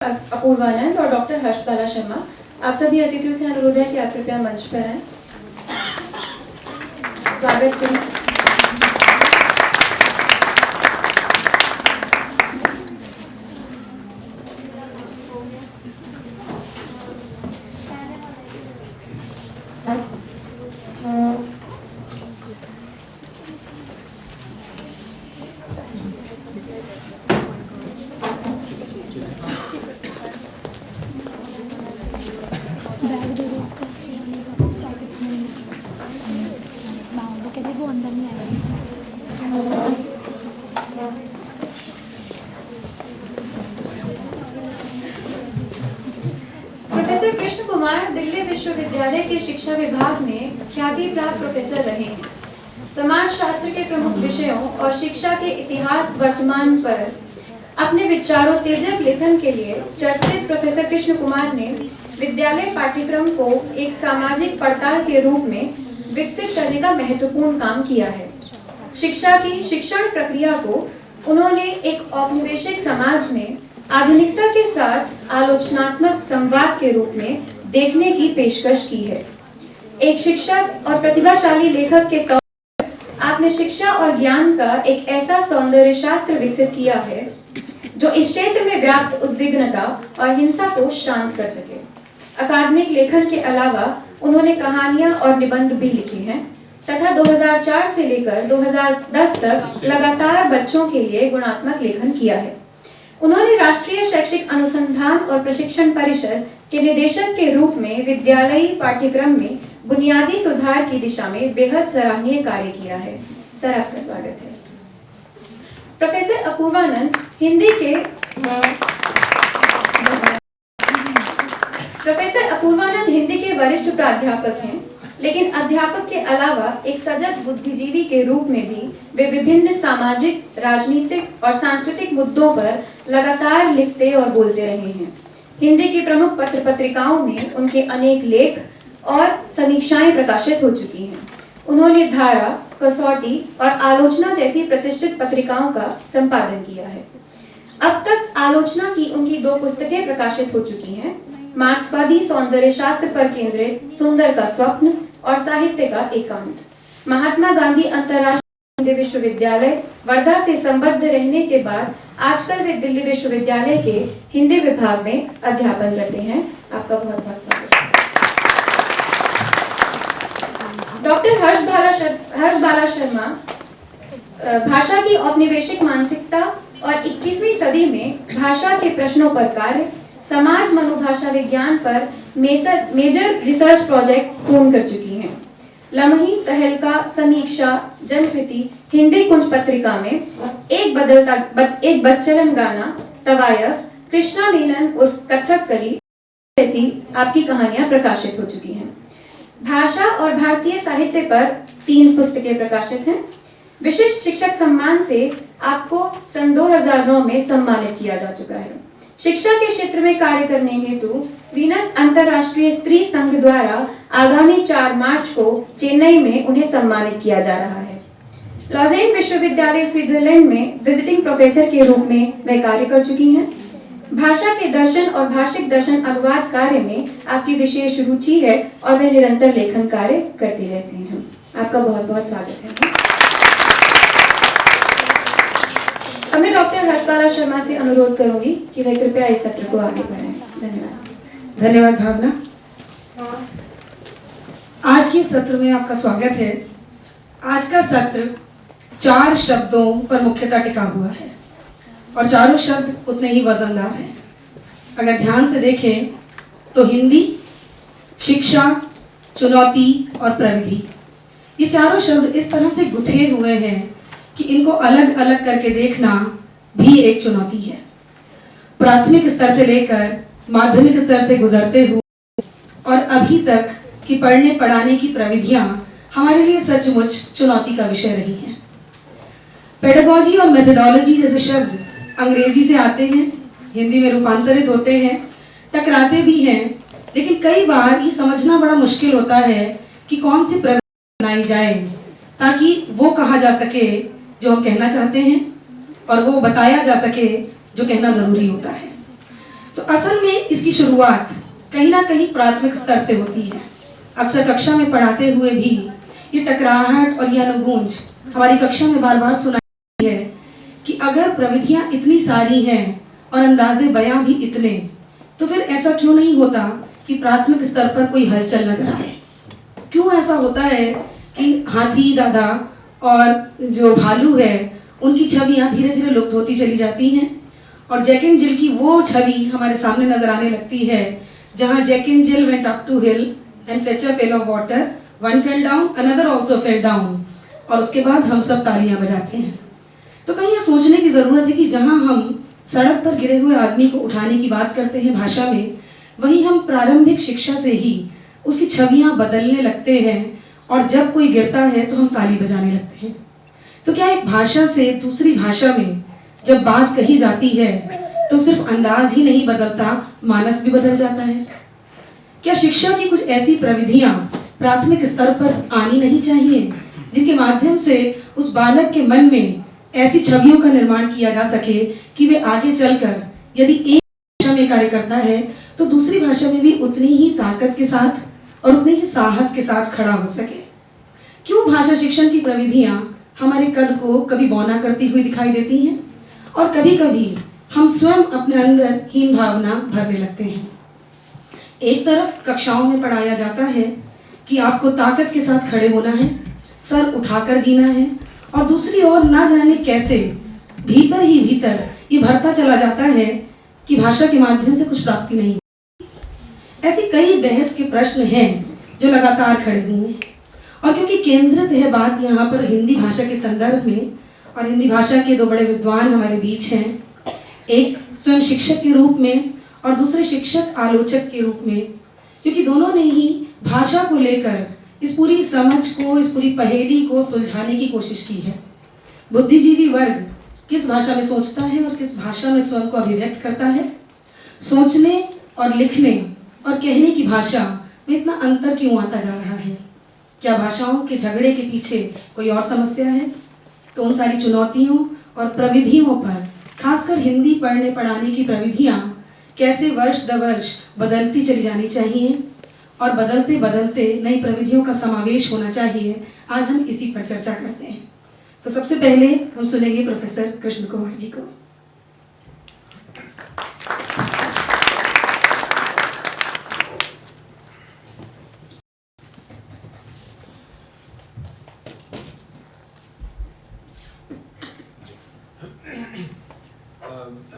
अपूर्वानंद और डॉक्टर हर्षबाला शर्मा। आप सभी अतिथियों से अनुरोध है कि आप कृपया मंच पर आएं। स्वागत करें। बैग दे दो उसका, पॉकेट में वो कहते वो अंदर नहीं आएगा। प्रोफेसर कृष्ण कुमार दिल्ली विश्वविद्यालय के शिक्षा विभाग में ख्याति प्राप्त प्रोफेसर रहे हैं। समाज शास्त्र के प्रमुख विषयों और शिक्षा के इतिहास वर्तमान पर अपने विचारोत्तेजक लेखन के लिए चर्चित प्रोफेसर कृष्ण कुमार ने विद्यालय पाठ्यक्रम को एक सामाजिक पड़ताल के रूप में विकसित करने का महत्वपूर्ण काम किया है। शिक्षा की शिक्षण प्रक्रिया को उन्होंने एक औपनिवेशिक समाज में आधुनिकता के साथ आलोचनात्मक संवाद के रूप में देखने की पेशकश की है। एक शिक्षक और प्रतिभाशाली लेखक के तौर पर आपने शिक्षा और ज्ञान का एक ऐसा सौंदर्य शास्त्र विकसित किया है जो इस क्षेत्र में व्याप्त उद्विग्नता और हिंसा को शांत कर सके। अकादमिक लेखन के अलावा उन्होंने कहानियां और निबंध भी लिखे हैं तथा 2004 से लेकर 2010 तक लगातार बच्चों के लिए गुणात्मक लेखन किया है। उन्होंने राष्ट्रीय शैक्षिक अनुसंधान और प्रशिक्षण परिषद के निदेशक के रूप में विद्यालयी पाठ्यक्रम में बुनियादी सुधार की दिशा में बेहद सराहनीय कार्य किया है। सर, आपका स्वागत है। प्रोफेसर अपूर्वानंद हिंदी के वरिष्ठ प्राध्यापक हैं, लेकिन अध्यापक के अलावा एक सजग बुद्धिजीवी के रूप में भी वे विभिन्न सामाजिक, राजनीतिक और सांस्कृतिक मुद्दों पर लगातार लिखते और बोलते रहे हैं। हिंदी की प्रमुख पत्र पत्रिकाओं में उनके अनेक लेख और समीक्षाएं प्रकाशित हो चुकी हैं। उन्होंने धारा, कसौटी और आलोचना जैसी प्रतिष्ठित पत्रिकाओं का संपादन किया है। अब तक आलोचना की उनकी 2 पुस्तकें प्रकाशित हो चुकी हैं, मार्क्सवादी सौंदर्य शास्त्र पर केंद्रित सुंदर का स्वप्न और साहित्य का एकांत। महात्मा गांधी अंतर्राष्ट्रीय हिंदी विश्वविद्यालय वर्धा से संबद्ध रहने के बाद आजकल वे दिल्ली विश्वविद्यालय के हिंदी विभाग में अध्यापन करते हैं। आपका बहुत बहुत स्वागत है। डॉक्टर हर्षबाला शर्मा भाषा की औपनिवेशिक मानसिकता और 21वीं सदी में भाषा के प्रश्नों पर कार्य, समाज मनोभाषा विज्ञान पर मेजर रिसर्च प्रोजेक्ट पूर्ण कर चुकी हैं। लम्ही, तहलका, समीक्षा, जनकृति, हिंदी कुंज पत्रिका में एक बच्चलन गाना, तवायफ, कृष्णा मेनन उर्फ कथकली जैसी आपकी कहानियां प्रकाशित हो चुकी हैं। भाषा और भारतीय साहित्य पर 3 पुस्तकें प्रकाशित हैं। विशिष्ट शिक्षक सम्मान से आपको सन 2009 में सम्मानित किया जा चुका है। शिक्षा के क्षेत्र में कार्य करने हेतु वीनस अंतरराष्ट्रीय स्त्री संघ द्वारा आगामी 4 मार्च को चेन्नई में उन्हें सम्मानित किया जा रहा है। लॉजेन विश्वविद्यालय स्विट्जरलैंड में विजिटिंग प्रोफेसर के रूप में वे कार्य कर चुकी हैं। भाषा के दर्शन और भाषिक दर्शन अनुवाद कार्य में आपकी विशेष रुचि है और वे निरंतर लेखन कार्य करती रहती हैं। आपका बहुत बहुत स्वागत है। अब मैं डॉक्टर हर्षबाला शर्मा से अनुरोध करूंगी कि वे कृपया इस सत्र को आगे बढ़ाएं। धन्यवाद। धन्यवाद भावना। आज के सत्र में आपका स्वागत है। आज का सत्र 4 शब्दों पर मुख्यतः टिका हुआ है और चारों शब्द उतने ही वजनदार हैं। अगर ध्यान से देखें तो हिंदी, शिक्षा, चुनौती और प्रविधि, ये चारों शब्द इस तरह से गुथे हुए हैं कि इनको अलग अलग करके देखना भी एक चुनौती है। प्राथमिक स्तर से लेकर माध्यमिक स्तर से गुजरते हुए और अभी तक की पढ़ने पढ़ाने की प्रविधियां हमारे लिए सचमुच चुनौती का विषय रही हैं। पेडागॉजी और मेथोडोलॉजी जैसे शब्द अंग्रेजी से आते हैं, हिंदी में रूपांतरित होते हैं, टकराते भी हैं, लेकिन कई बार ये समझना बड़ा मुश्किल होता है कि कौन सी प्रविधि बनाई जाए ताकि वो कहा जा सके जो हम कहना चाहते हैं और वो बताया जा सके जो कहना जरूरी होता है। तो असल में इसकी शुरुआत कहीं ना कहीं प्राथमिक स्तर से होती है। अक्सर कक्षा में पढ़ाते हुए भी ये टकराहट और ये अनुगूंज हमारी कक्षा में बार बार सुनाई है कि अगर प्रविधियां इतनी सारी हैं और अंदाजे बयां भी इतने, तो फिर ऐसा क्यों नहीं होता कि प्राथमिक स्तर पर कोई हलचल नजर आए? क्यों ऐसा होता है कि हाथी दादा और जो भालू है उनकी छवियां धीरे धीरे लुप्त होती चली जाती हैं और जैक एंड जिल की वो छवि हमारे सामने नजर आने लगती है जहां Jack and Jill went up to hill and fetch a pail of water, one fell down, another also fell down, और उसके बाद हम सब तालियां बजाते हैं। तो कहीं ये सोचने की जरूरत है कि जहां हम सड़क पर गिरे हुए आदमी को उठाने की बात करते हैं भाषा में, वहीं हम प्रारंभिक शिक्षा से ही उसकी छवियां बदलने लगते हैं और जब कोई गिरता है तो हम ताली बजाने लगते हैं। तो क्या एक भाषा से दूसरी भाषा में जब बात कही जाती है तो सिर्फ अंदाज ही नहीं बदलता, मानस भी बदल जाता है? क्या शिक्षा की कुछ ऐसी प्रविधियां प्राथमिक स्तर पर आनी नहीं चाहिए जिनके माध्यम से उस बालक के मन में ऐसी छवियों का निर्माण किया जा सके कि वे आगे चलकर यदि एक भाषा में कार्य करता है तो दूसरी भाषा में भी उतनी ही ताकत के साथ और उतने ही साहस के साथ खड़ा हो सके? क्यों भाषा शिक्षण की प्रविधियां हमारे कद को कभी बौना करती हुई दिखाई देती हैं और कभी कभी हम स्वयं अपने अंदर हीन भावना भरने लगते हैं? एक तरफ कक्षाओं में पढ़ाया जाता है कि आपको ताकत के साथ खड़े होना है, सर उठाकर जीना है, और दूसरी ओर ना जाने कैसे भीतर ही भीतर ये भरता चला जाता है कि भाषा के माध्यम से कुछ प्राप्ति नहीं। ऐसी कई बहस के प्रश्न हैं जो लगातार खड़े हुए हैं, और क्योंकि केंद्रित है बात यहाँ पर हिंदी भाषा के संदर्भ में, और हिंदी भाषा के दो बड़े विद्वान हमारे बीच हैं, एक स्वयं शिक्षक के रूप में और दूसरे शिक्षक आलोचक के रूप में, क्योंकि दोनों ने ही भाषा को लेकर इस पूरी समझ को, इस पूरी पहेली को सुलझाने की कोशिश की है। बुद्धिजीवी वर्ग किस भाषा में सोचता है और किस भाषा में स्वयं को अभिव्यक्त करता है? सोचने और लिखने और कहने की भाषा में इतना अंतर क्यों आता जा रहा है? क्या भाषाओं के झगड़े के पीछे कोई और समस्या है? तो उन सारी चुनौतियों और प्रविधियों पर, खासकर हिंदी पढ़ने पढ़ाने की प्रविधियां कैसे वर्ष द वर्ष बदलती चली जानी चाहिए और बदलते बदलते नई प्रविधियों का समावेश होना चाहिए, आज हम इसी पर चर्चा करते हैं। तो सबसे पहले हम सुनेंगे प्रोफेसर कृष्ण कुमार जी को।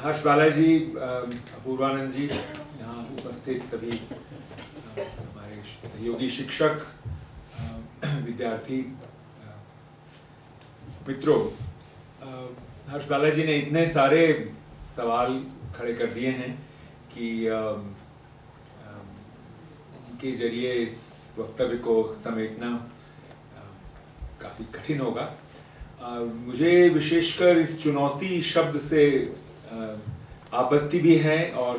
हर्ष बालाजी, अपूर्वानंद जी, यहाँ उपस्थित सभी हमारे सहयोगी शिक्षक, विद्यार्थी मित्रों, हर्ष बालाजी ने इतने सारे सवाल खड़े कर दिए हैं कि उनके जरिए इस वक्तव्य को समेटना काफ़ी कठिन होगा। मुझे विशेषकर इस चुनौती शब्द से आपत्ति भी है और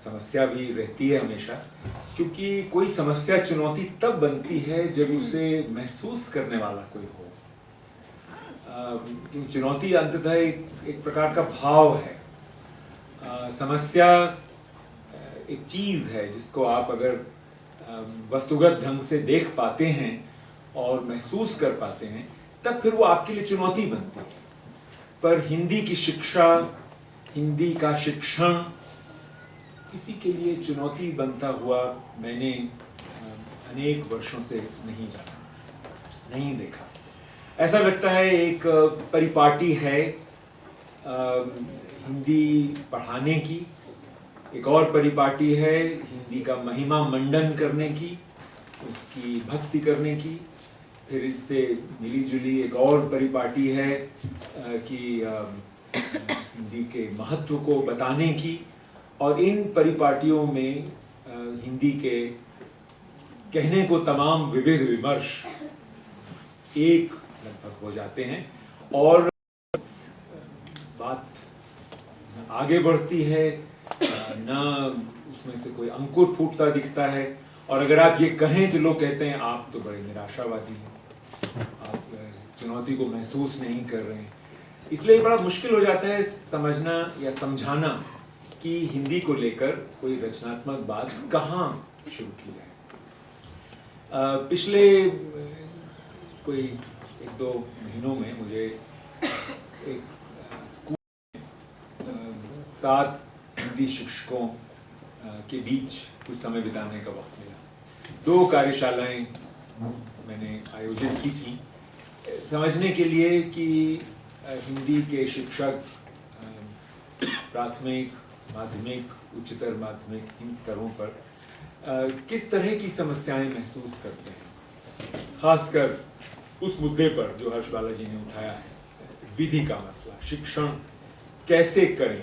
समस्या भी रहती है हमेशा, क्योंकि कोई समस्या चुनौती तब बनती है जब उसे महसूस करने वाला कोई हो। चुनौती अंततः एक प्रकार का भाव है। समस्या एक चीज है जिसको आप अगर वस्तुगत ढंग से देख पाते हैं और महसूस कर पाते हैं, तब फिर वो आपके लिए चुनौती बनती है। पर हिंदी की शिक्षा, हिंदी का शिक्षण किसी के लिए चुनौती बनता हुआ मैंने अनेक वर्षों से नहीं जाना, नहीं देखा। ऐसा लगता है एक परिपाटी है हिंदी पढ़ाने की, एक और परिपाटी है हिंदी का महिमा मंडन करने की, उसकी भक्ति करने की। फिर इससे मिली जुली एक और परिपाटी है कि हिंदी के महत्व को बताने की। और इन परिपाटियों में हिंदी के कहने को तमाम विविध विमर्श एक लगभग हो जाते हैं और बात न आगे बढ़ती है, न उसमें से कोई अंकुर फूटता दिखता है। और अगर आप ये कहें तो लोग कहते हैं आप तो बड़े निराशावादी हैं, आप चुनौती को महसूस नहीं कर रहे हैं। इसलिए बड़ा मुश्किल हो जाता है समझना या समझाना कि हिंदी को लेकर कोई रचनात्मक बात कहाँ शुरू की जाए। पिछले कोई 1-2 महीनों में मुझे एक स्कूल में 7 हिंदी शिक्षकों के बीच कुछ समय बिताने का वक्त मिला। 2 कार्यशालाएं मैंने आयोजित की थी समझने के लिए कि हिंदी के शिक्षक प्राथमिक, माध्यमिक, उच्चतर माध्यमिक इन स्तरों पर किस तरह की समस्याएं महसूस करते हैं, खासकर उस मुद्दे पर जो हर्ष बालाजी ने उठाया है, विधि का मसला, शिक्षण कैसे करें,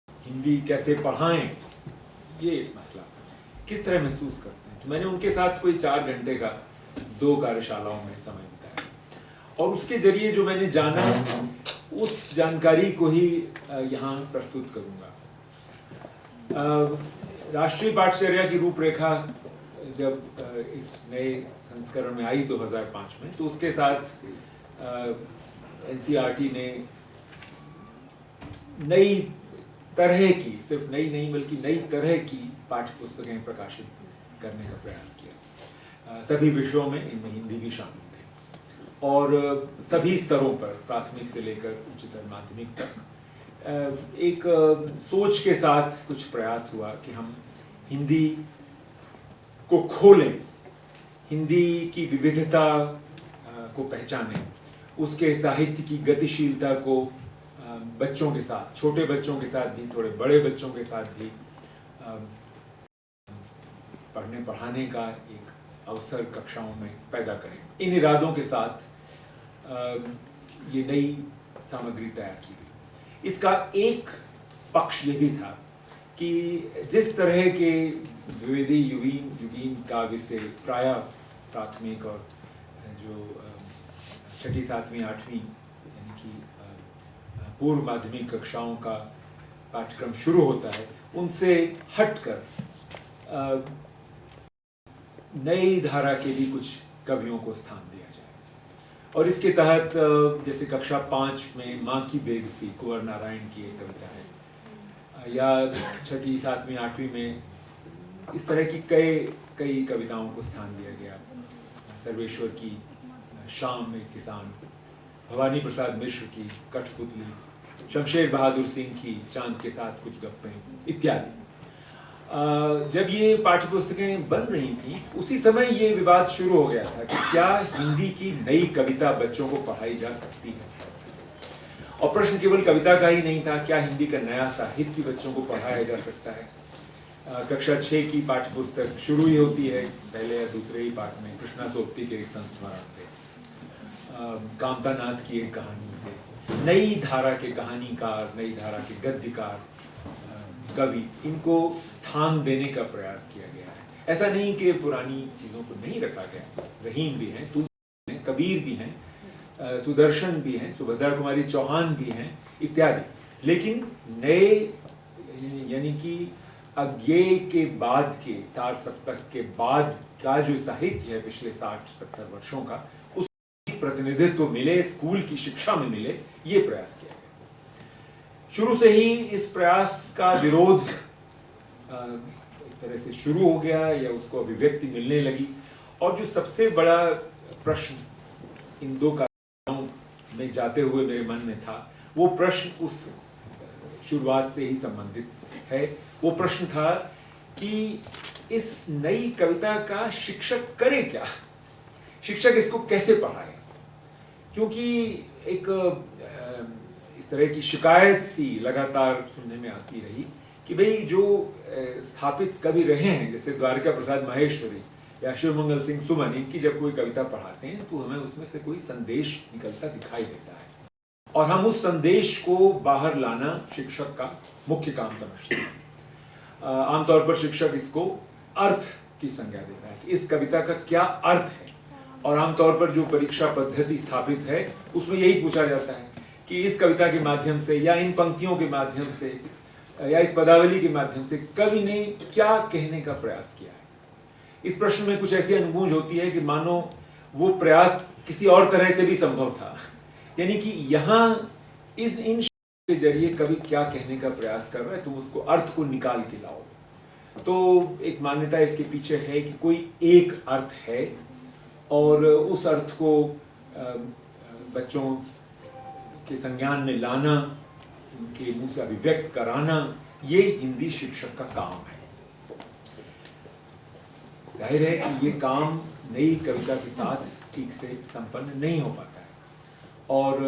हिंदी कैसे पढ़ाएं, ये मसला किस तरह महसूस करते हैं। तो मैंने उनके साथ कोई 4 घंटे का 2 कार्यशालाओं में समय बिताया और उसके जरिए जो मैंने जाना उस जानकारी को ही यहाँ प्रस्तुत करूँगा। राष्ट्रीय पाठचर्या की रूपरेखा जब इस नए संस्करण में आई 2005 में, तो उसके साथ एनसीईआरटी ने नई तरह की, सिर्फ नई नहीं बल्कि नई तरह की पाठ्य पुस्तकें प्रकाशित करने का प्रयास किया। सभी विषयों में, इनमें हिंदी भी शामिल थे और सभी स्तरों पर, प्राथमिक से लेकर उच्चतर माध्यमिक तक एक सोच के साथ कुछ प्रयास हुआ कि हम हिंदी को खोलें, हिंदी की विविधता को पहचानें, उसके साहित्य की गतिशीलता को बच्चों के साथ, छोटे बच्चों के साथ भी, थोड़े बड़े बच्चों के साथ भी पढ़ने पढ़ाने का एक अवसर कक्षाओं में पैदा करें। इन इरादों के साथ ये नई सामग्री तैयार की गई। इसका एक पक्ष ये भी था कि जिस तरह के द्विवेदी युगीन काव्य से प्रायः प्राथमिक और जो 6ठी, 7वीं, 8वीं यानी कि पूर्व माध्यमिक कक्षाओं का पाठ्यक्रम शुरू होता है, उनसे हटकर नई धारा के भी कुछ कवियों को स्थान दिया जाए। और इसके तहत जैसे कक्षा 5 में माँ की बेबसी, कुंवर नारायण की एक कविता है, या 6ठी, 7वीं, 8वीं में इस तरह की कई कविताओं को स्थान दिया गया। सर्वेश्वर की शाम एक किसान, भवानी प्रसाद मिश्र की कठपुतली, शमशेर बहादुर सिंह की चांद के साथ कुछ गप्पें इत्यादि। जब ये पाठ्यपुस्तकें बन रही थी, उसी समय ये विवाद शुरू हो गया था कि क्या हिंदी की नई कविता बच्चों को पढ़ाई जा सकती है। और प्रश्न केवल कविता का ही नहीं था, क्या हिंदी का नया साहित्य बच्चों को पढ़ाया जा सकता है। कक्षा 6 की पाठ्यपुस्तक शुरू ही होती है पहले या दूसरे ही पाठ में कृष्णा सोबती के एक संस्मरण से, कामतानाथ की एक कहानी से। नई धारा के कहानीकार, नई धारा के गद्यकार, कवि, इनको स्थान देने का प्रयास किया गया है। ऐसा नहीं कि पुरानी चीजों को नहीं रखा गया, रहीम भी हैं, तुलसी हैं, कबीर भी हैं, सुदर्शन भी हैं, सुभद्रा कुमारी चौहान भी हैं इत्यादि, लेकिन नए यानी कि अज्ञेय के बाद के, तार सप्तक के बाद का जो साहित्य है पिछले 60-70 वर्षों का, उस प्रतिनिधित्व मिले, स्कूल की शिक्षा में मिले, ये प्रयास किया गया। शुरू से ही इस प्रयास का विरोध एक तरह से शुरू हो गया या उसको अभिव्यक्ति मिलने लगी। और जो सबसे बड़ा प्रश्न इन 2 कार्यक्रमों में जाते हुए मेरे मन में था, वो प्रश्न उस शुरुआत से ही संबंधित है। वो प्रश्न था कि इस नई कविता का शिक्षक करे क्या, शिक्षक इसको कैसे पढ़ाए। क्योंकि एक इस तरह की शिकायत सी लगातार सुनने में आती रही कि भाई जो स्थापित कवि रहे हैं, जैसे द्वारिका प्रसाद माहेश्वरी या शिवमंगल सिंह सुमन, इनकी जब कोई कविता पढ़ाते हैं तो हमें उसमें से कोई संदेश निकलता दिखाई देता है, और हम उस संदेश को बाहर लाना शिक्षक का मुख्य काम समझते हैं। आमतौर पर शिक्षक इसको अर्थ की संज्ञा देता है कि इस कविता का क्या अर्थ है, और आमतौर पर जो परीक्षा पद्धति स्थापित है उसमें यही पूछा जाता है कि इस कविता के माध्यम से या इन पंक्तियों के माध्यम से या इस पदावली के माध्यम से कवि ने क्या कहने का प्रयास किया है। इस प्रश्न में कुछ ऐसी अनुभूज होती है कि मानो वो प्रयास किसी और तरह से भी संभव था, यानी कि यहाँ इन के जरिए कवि क्या कहने का प्रयास कर रहा है, तुम उसको अर्थ को निकाल के लाओ। तो एक मान्यता इसके पीछे है कि कोई एक अर्थ है और उस अर्थ को बच्चों के संज्ञान में लाना, उनके मुंह से अभिव्यक्त कराना, ये हिंदी शिक्षक का काम है। जाहिर है कि ये काम नई कविता के साथ ठीक से संपन्न नहीं हो पाता है और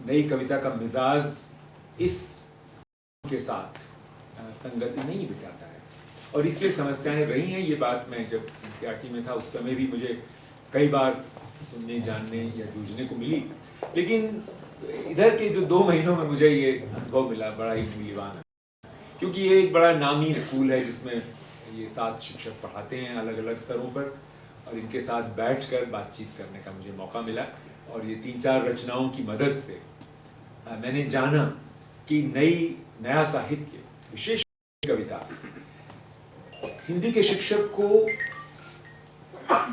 नई कविता का मिजाज इस के साथ संगति नहीं बिठाता है और इसलिए समस्याएं रही हैं। ये बात मैं जब एनसीईआरटी में था उस समय भी मुझे कई बार सुनने, जानने या जूझने को मिली, लेकिन इधर के जो 2 महीनों में मुझे ये अनुभव मिला बड़ा ही मूल्यवान है, क्योंकि ये एक बड़ा नामी स्कूल है जिसमें ये 7 शिक्षक पढ़ाते हैं अलग अलग स्तरों पर और इनके साथ बैठकर बातचीत करने का मुझे मौका मिला और ये 3-4 रचनाओं की मदद से मैंने जाना कि नया साहित्य, विशेष कविता, हिंदी के शिक्षक को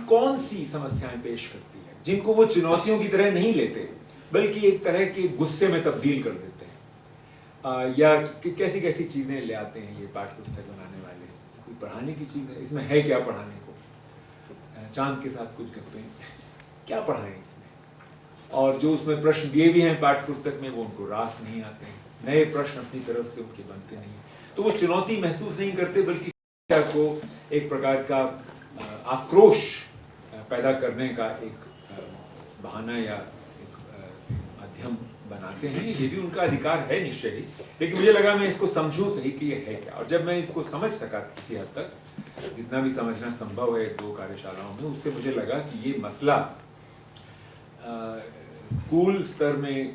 कौन सी समस्याएं पेश करती है जिनको वो चुनौतियों की तरह नहीं लेते बल्कि एक तरह के गुस्से में तब्दील कर देते हैं, या कैसी कैसी चीजें ले आते हैं ये पाठ्य पुस्तक बनाने वाले। कोई पढ़ाने की चीज है, इसमें है क्या पढ़ाने को? चांद के साथ कुछ करते हैं, क्या पढ़ाएं इसमें? और जो उसमें प्रश्न दिए भी हैं पाठ्य पुस्तक में वो उनको रास नहीं आते हैं, नए प्रश्न अपनी तरफ से उनके बनते नहीं, तो वो चुनौती महसूस नहीं करते बल्कि को एक प्रकार का आक्रोश पैदा करने का एक बहाना या एक माध्यम बनाते हैं। ये भी उनका अधिकार है निश्चय ही, लेकिन मुझे लगा मैं इसको समझूं सही कि ये है क्या। और जब मैं इसको समझ सका किसी हद तक, जितना भी समझना संभव है 2 कार्यशालाओं में, उससे मुझे लगा कि ये मसला स्कूल स्तर में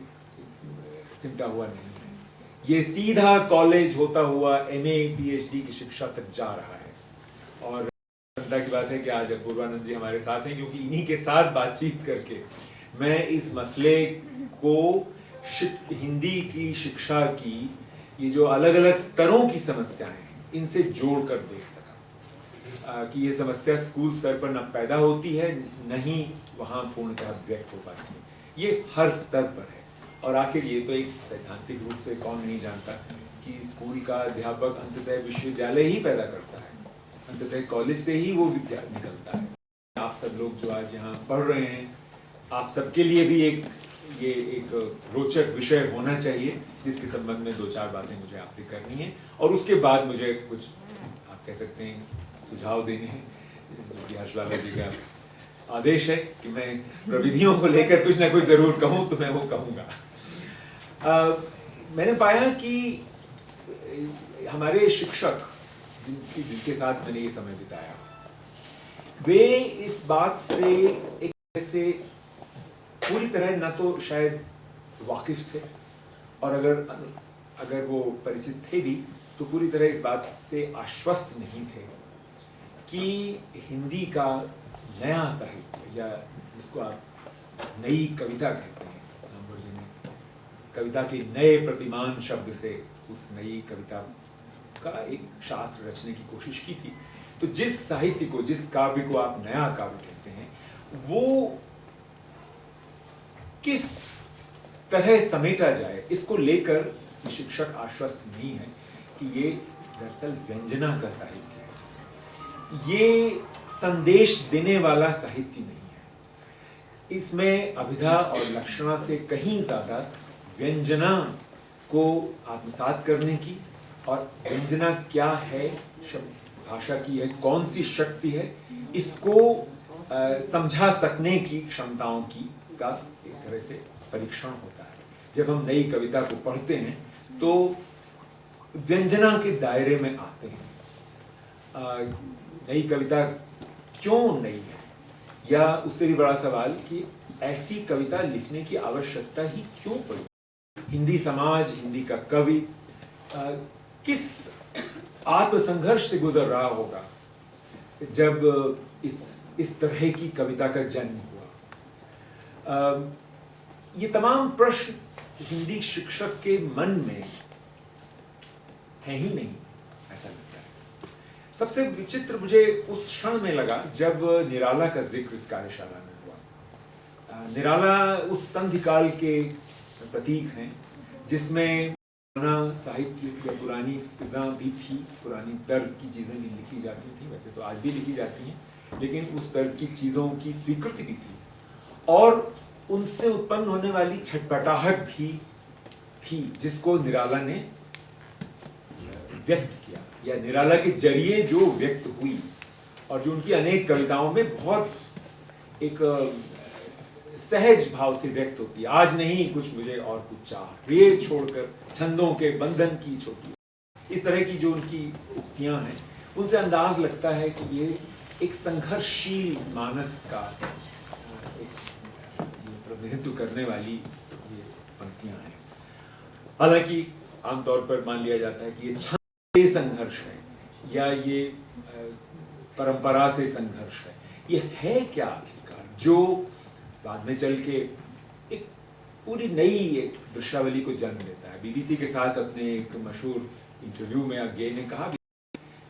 सिमटा हुआ नहीं है, ये सीधा कॉलेज होता हुआ MA PhD की शिक्षा तक जा रहा है। और चिंता की बात है कि आज अपूर्वानंद जी हमारे साथ हैं, क्योंकि इन्हीं के साथ बातचीत करके मैं इस मसले को हिंदी की शिक्षा की ये जो अलग अलग स्तरों की समस्याएं हैं इनसे जोड़कर देख सका कि ये समस्या स्कूल स्तर पर न पैदा होती है न ही वहाँ पूर्णतः व्यक्त हो पाती है, ये हर स्तर पर है। और आखिर ये तो एक सैद्धांतिक रूप से कौन नहीं जानता कि स्कूल का अध्यापक अंततः विश्वविद्यालय ही पैदा करता है, अंततः कॉलेज से ही वो विद्या निकलता है। आप सब लोग जो आज यहाँ पढ़ रहे हैं, आप सबके लिए भी ये एक रोचक विषय होना चाहिए जिसके संबंध में 2-4 बातें मुझे आपसे करनी है और उसके बाद मुझे कुछ आप कह सकते हैं सुझाव देने हैं, जो कि हर्षलाला जी का आदेश है कि मैं प्रविधियों को लेकर कुछ ना कुछ जरूर कहूँ, तो मैं वो कहूँगा। मैंने पाया कि हमारे शिक्षक जिनके साथ मैंने ये समय बिताया, वे इस बात से एक तरह से पूरी तरह न तो शायद वाकिफ थे और अगर वो परिचित थे भी तो पूरी तरह इस बात से आश्वस्त नहीं थे कि हिंदी का नया साहित्य, या जिसको आप नई कविता कहते हैं, रामपुर जी ने कविता के नए प्रतिमान शब्द से उस नई कविता का एक शास्त्र रचने की कोशिश की थी। तो जिस साहित्य को, जिस काव्य को आप नया काव्य कहते हैं, वो किस तरह समेटा जाए, इसको लेकर शिक्षक आश्वस्त नहीं है कि ये दरअसल व्यंजना का साहित्य है, ये संदेश देने वाला साहित्य नहीं है। इसमें अभिधा और लक्षणा से कहीं ज्यादा व्यंजना को आत्मसात करने की, और व्यंजना क्या है, भाषा की है कौन सी शक्ति है, इसको समझा सकने की क्षमताओं की का एक तरह से परीक्षण होता है। जब हम नई कविता को पढ़ते हैं तो व्यंजना के दायरे में आते हैं। नई कविता क्यों नई है, या उससे भी बड़ा सवाल कि ऐसी कविता लिखने की आवश्यकता ही क्यों पड़ी। हिंदी समाज, हिंदी का कवि किस आत्मसंघर्ष से गुजर रहा होगा जब इस तरह की कविता का जन्म हुआ। ये तमाम प्रश्न हिंदी शिक्षक के मन में है ही नहीं, ऐसा लगता है। सबसे विचित्र मुझे उस क्षण में लगा जब निराला का जिक्र इस कार्यशाला में हुआ। निराला उस संधिकाल के प्रतीक हैं जिसमें पुराना साहित्य या पुरानी फिजा भी थी, पुरानी तर्ज की चीज़ें भी लिखी जाती थी, वैसे तो आज भी लिखी जाती हैं, लेकिन उस तर्ज की चीज़ों की स्वीकृति भी थी और उनसे उत्पन्न होने वाली छटपटाहट भी थी, जिसको निराला ने व्यक्त किया या निराला के जरिए जो व्यक्त हुई और जो उनकी अनेक कविताओं में बहुत एक सहज भाव से व्यक्त होती है। आज नहीं कुछ मुझे और कुछ चाह, ये छोड़कर छंदों के बंधन की छोटी, इस तरह की जो उनकी उक्तियां हैं, उनसे अंदाज लगता है कि ये एक संघर्षशील मानस का प्रतिनिधित्व करने वाली ये पंक्तियां हैं। हालांकि आमतौर पर मान लिया जाता है कि ये छंद से संघर्ष है या ये परंपरा से संघर्ष है। ये है क्या आखिरकार जो बाद में चल के एक पूरी नई एक दृश्यावली को जन्म देता है। बीबीसी के साथ अपने एक मशहूर इंटरव्यू में अगे ने कहा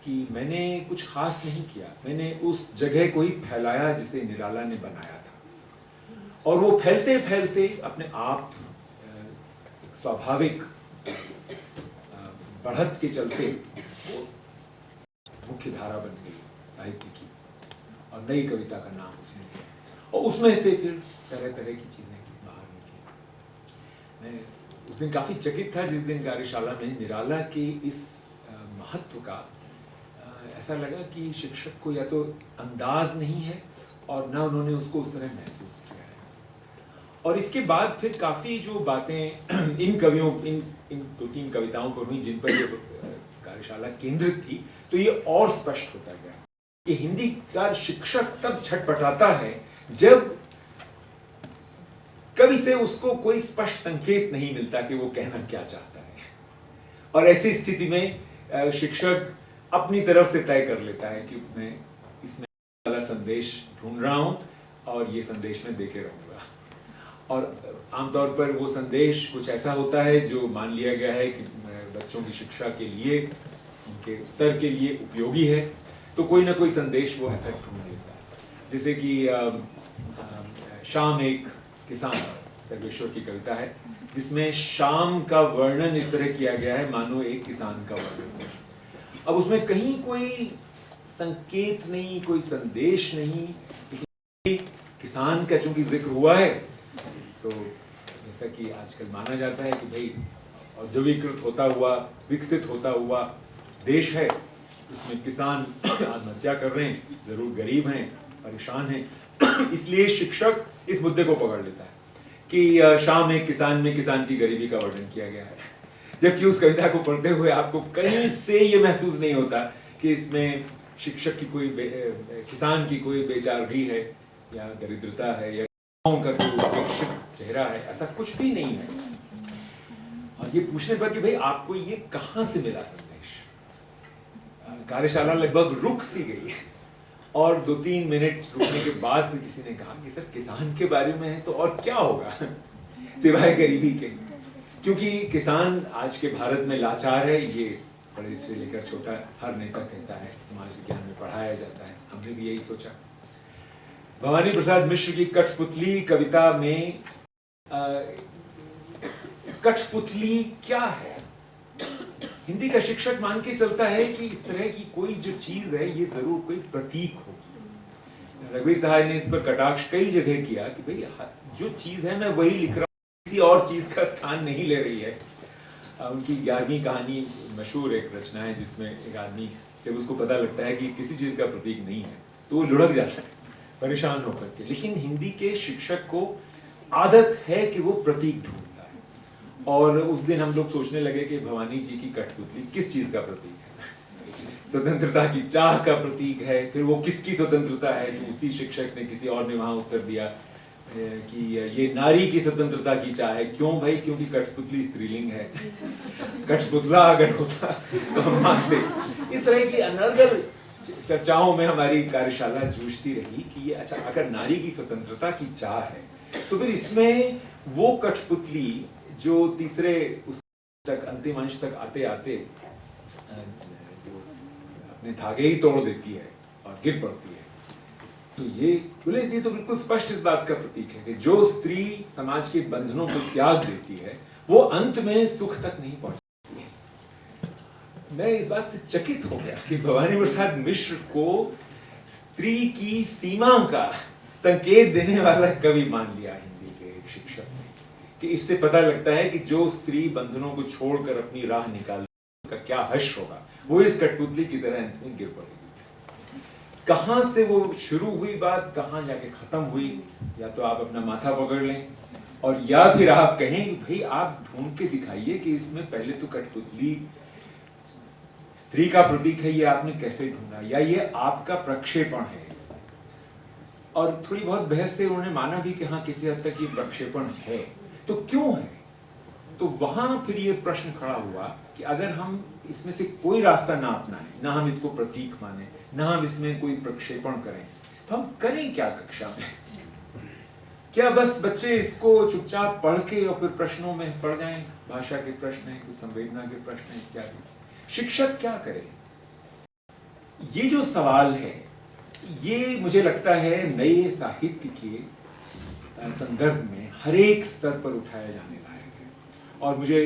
कि मैंने कुछ खास नहीं किया, मैंने उस जगह को ही फैलाया जिसे निराला ने बनाया था और वो फैलते फैलते अपने आप स्वाभाविक बढ़त के चलते वो मुख्य धारा बन गई साहित्य की और नई कविता का नाम उसने लिया और उसमें से फिर तरह तरह की चीजें बाहर निकली। मैं उस दिन काफी चकित था जिस दिन कार्यशाला में निराला के इस महत्व का ऐसा लगा कि शिक्षक को या तो अंदाज नहीं है और ना उन्होंने उसको उस तरह महसूस किया है। और इसके बाद फिर काफी जो बातें इन कवियों इन दो तीन कविताओं पर हुई जिन पर ये कार्यशाला केंद्रित थी, तो ये और स्पष्ट होता गया कि हिंदी का शिक्षक तब छटपटाता है जब कवि से उसको कोई स्पष्ट संकेत नहीं मिलता कि वो कहना क्या चाहता है और ऐसी स्थिति में शिक्षक अपनी तरफ से तय कर लेता है कि मैं इसमें वाला संदेश ढूंढ रहा हूं और ये संदेश मैं देके रहूंगा। और आमतौर पर वो संदेश कुछ ऐसा होता है जो मान लिया गया है कि बच्चों की शिक्षा के लिए, उनके स्तर के लिए उपयोगी है, तो कोई ना कोई संदेश वो ऐसा ढूंढ लेता है। जैसे कि शाम एक किसान, सर्वेश्वर की कविता है जिसमें शाम का वर्णन इस तरह किया गया है मानो एक किसान का वर्णन। अब उसमें कहीं कोई संकेत नहीं, कोई संदेश नहीं, लेकिन किसान का चूंकि जिक्र हुआ है तो जैसा कि आजकल माना जाता है कि भाई औद्योगिकृत होता हुआ, विकसित होता हुआ देश है, उसमें किसान आत्महत्या कर रहे हैं, जरूर गरीब हैं, परेशान हैं, इसलिए शिक्षक इस मुद्दे को पकड़ लेता है कि शाम एक किसान में किसान की गरीबी का वर्णन किया गया है। जबकि उस कविता को पढ़ते हुए आपको कहीं से ये महसूस नहीं होता कि इसमें शिक्षक की कोई किसान की कोई बेचारगी है या दरिद्रता है या का कोई उपेक्षित चेहरा है, ऐसा कुछ भी नहीं है। और ये पूछने पर कि भाई आपको ये कहां से मिला संदेश, कार्यशाला लगभग रुक सी गई और 2-3 मिनट रुकने के बाद फिर किसी ने कहा कि सर किसान के बारे में है तो और क्या होगा सिवाय गरीबी के, क्योंकि किसान आज के भारत में लाचार है। ये बड़े से लेकर छोटा हर नेता कहता है, समाज विज्ञान में पढ़ाया जाता है, हमने भी यही सोचा। भवानी प्रसाद मिश्र की कठपुतली कविता में कठपुतली क्या है? हिंदी का शिक्षक मान के चलता है कि इस तरह की कोई जो चीज है ये जरूर कोई प्रतीक होगी। रघुवीर साहब ने इस पर कटाक्ष कई जगह किया कि भाई जो चीज है मैं वही लिख रहा हूं, किसी और चीज का स्थान नहीं ले रही है। उनकी 11वीं कहानी मशहूर एक रचना है जिसमें एक आदमी जब उसको पता लगता है कि किसी चीज का प्रतीक नहीं है तो वो लुढ़क जाता है परेशान होकर के। लेकिन हिंदी के शिक्षक को आदत है कि वो प्रतीक ढूंढता है और उस दिन हम लोग सोचने लगे कि भवानी जी की कठपुतली किस चीज का प्रतीक है? स्वतंत्रता की चाह का प्रतीक है। फिर वो किसकी स्वतंत्रता है? तो उसी शिक्षक ने किसी और ने वहां उत्तर दिया कि ये नारी की स्वतंत्रता की चाह है। क्यों भाई? क्योंकि कठपुतली स्त्रीलिंग है, कठपुतला अगर होता तो हम मानते। इस तरह की अनर्गल चर्चाओं में हमारी कार्यशाला जूझती रही कि ये अच्छा अगर नारी की स्वतंत्रता की चाह है तो फिर इसमें वो कठपुतली जो तीसरे उस तक अंतिम अंश तक आते आते जो अपने धागे ही तोड़ देती है और गिर पड़ती है, तो ये तो बिल्कुल स्पष्ट इस बात का प्रतीक है कि जो स्त्री समाज के बंधनों को त्याग देती है वो अंत में सुख तक नहीं पहुंचती है। मैं इस बात से चकित हो गया कि भवानी प्रसाद मिश्र को स्त्री की सीमा का संकेत देने वाला कवि मान लिया हिंदी के एक शिक्षक ने, कि इससे पता लगता है कि जो स्त्री बंधनों को छोड़कर अपनी राह निकाल का क्या हश्र होगा, वो इस कठपुतली की तरह अंत में गिर पड़ेगी। कहां से वो शुरू हुई बात, कहां जाके खत्म हुई, या तो आप अपना माथा पकड़ लें, और या फिर आप कहें भाई आप ढूंढ के दिखाइए कि इसमें पहले तो कठपुतली स्त्री का प्रतीक है, ये आपने कैसे ढूंढा, या ये आपका प्रक्षेपण है इसमें। और थोड़ी बहुत बहस से उन्होंने माना भी कि हाँ किसी हद तक ये प्रक्षेपण है, तो क्यों है? तो वहां फिर ये प्रश्न खड़ा हुआ कि अगर हम इसमें से कोई रास्ता ना अपनाएं, ना हम इसको प्रतीक माने, ना हम इसमें कोई प्रक्षेपण करें, तो हम करें क्या कक्षा में? क्या बस बच्चे इसको चुपचाप पढ़ के और फिर प्रश्नों में पड़ जाएं, भाषा के प्रश्न हैं, कुछ संवेदना के प्रश्न हैं इत्यादि। शिक्षक क्या करे? ये जो सवाल है, ये मुझे लगता है नए साहित्य के संदर्भ में हर एक स्तर पर उठाया जाने लायक है। और मुझे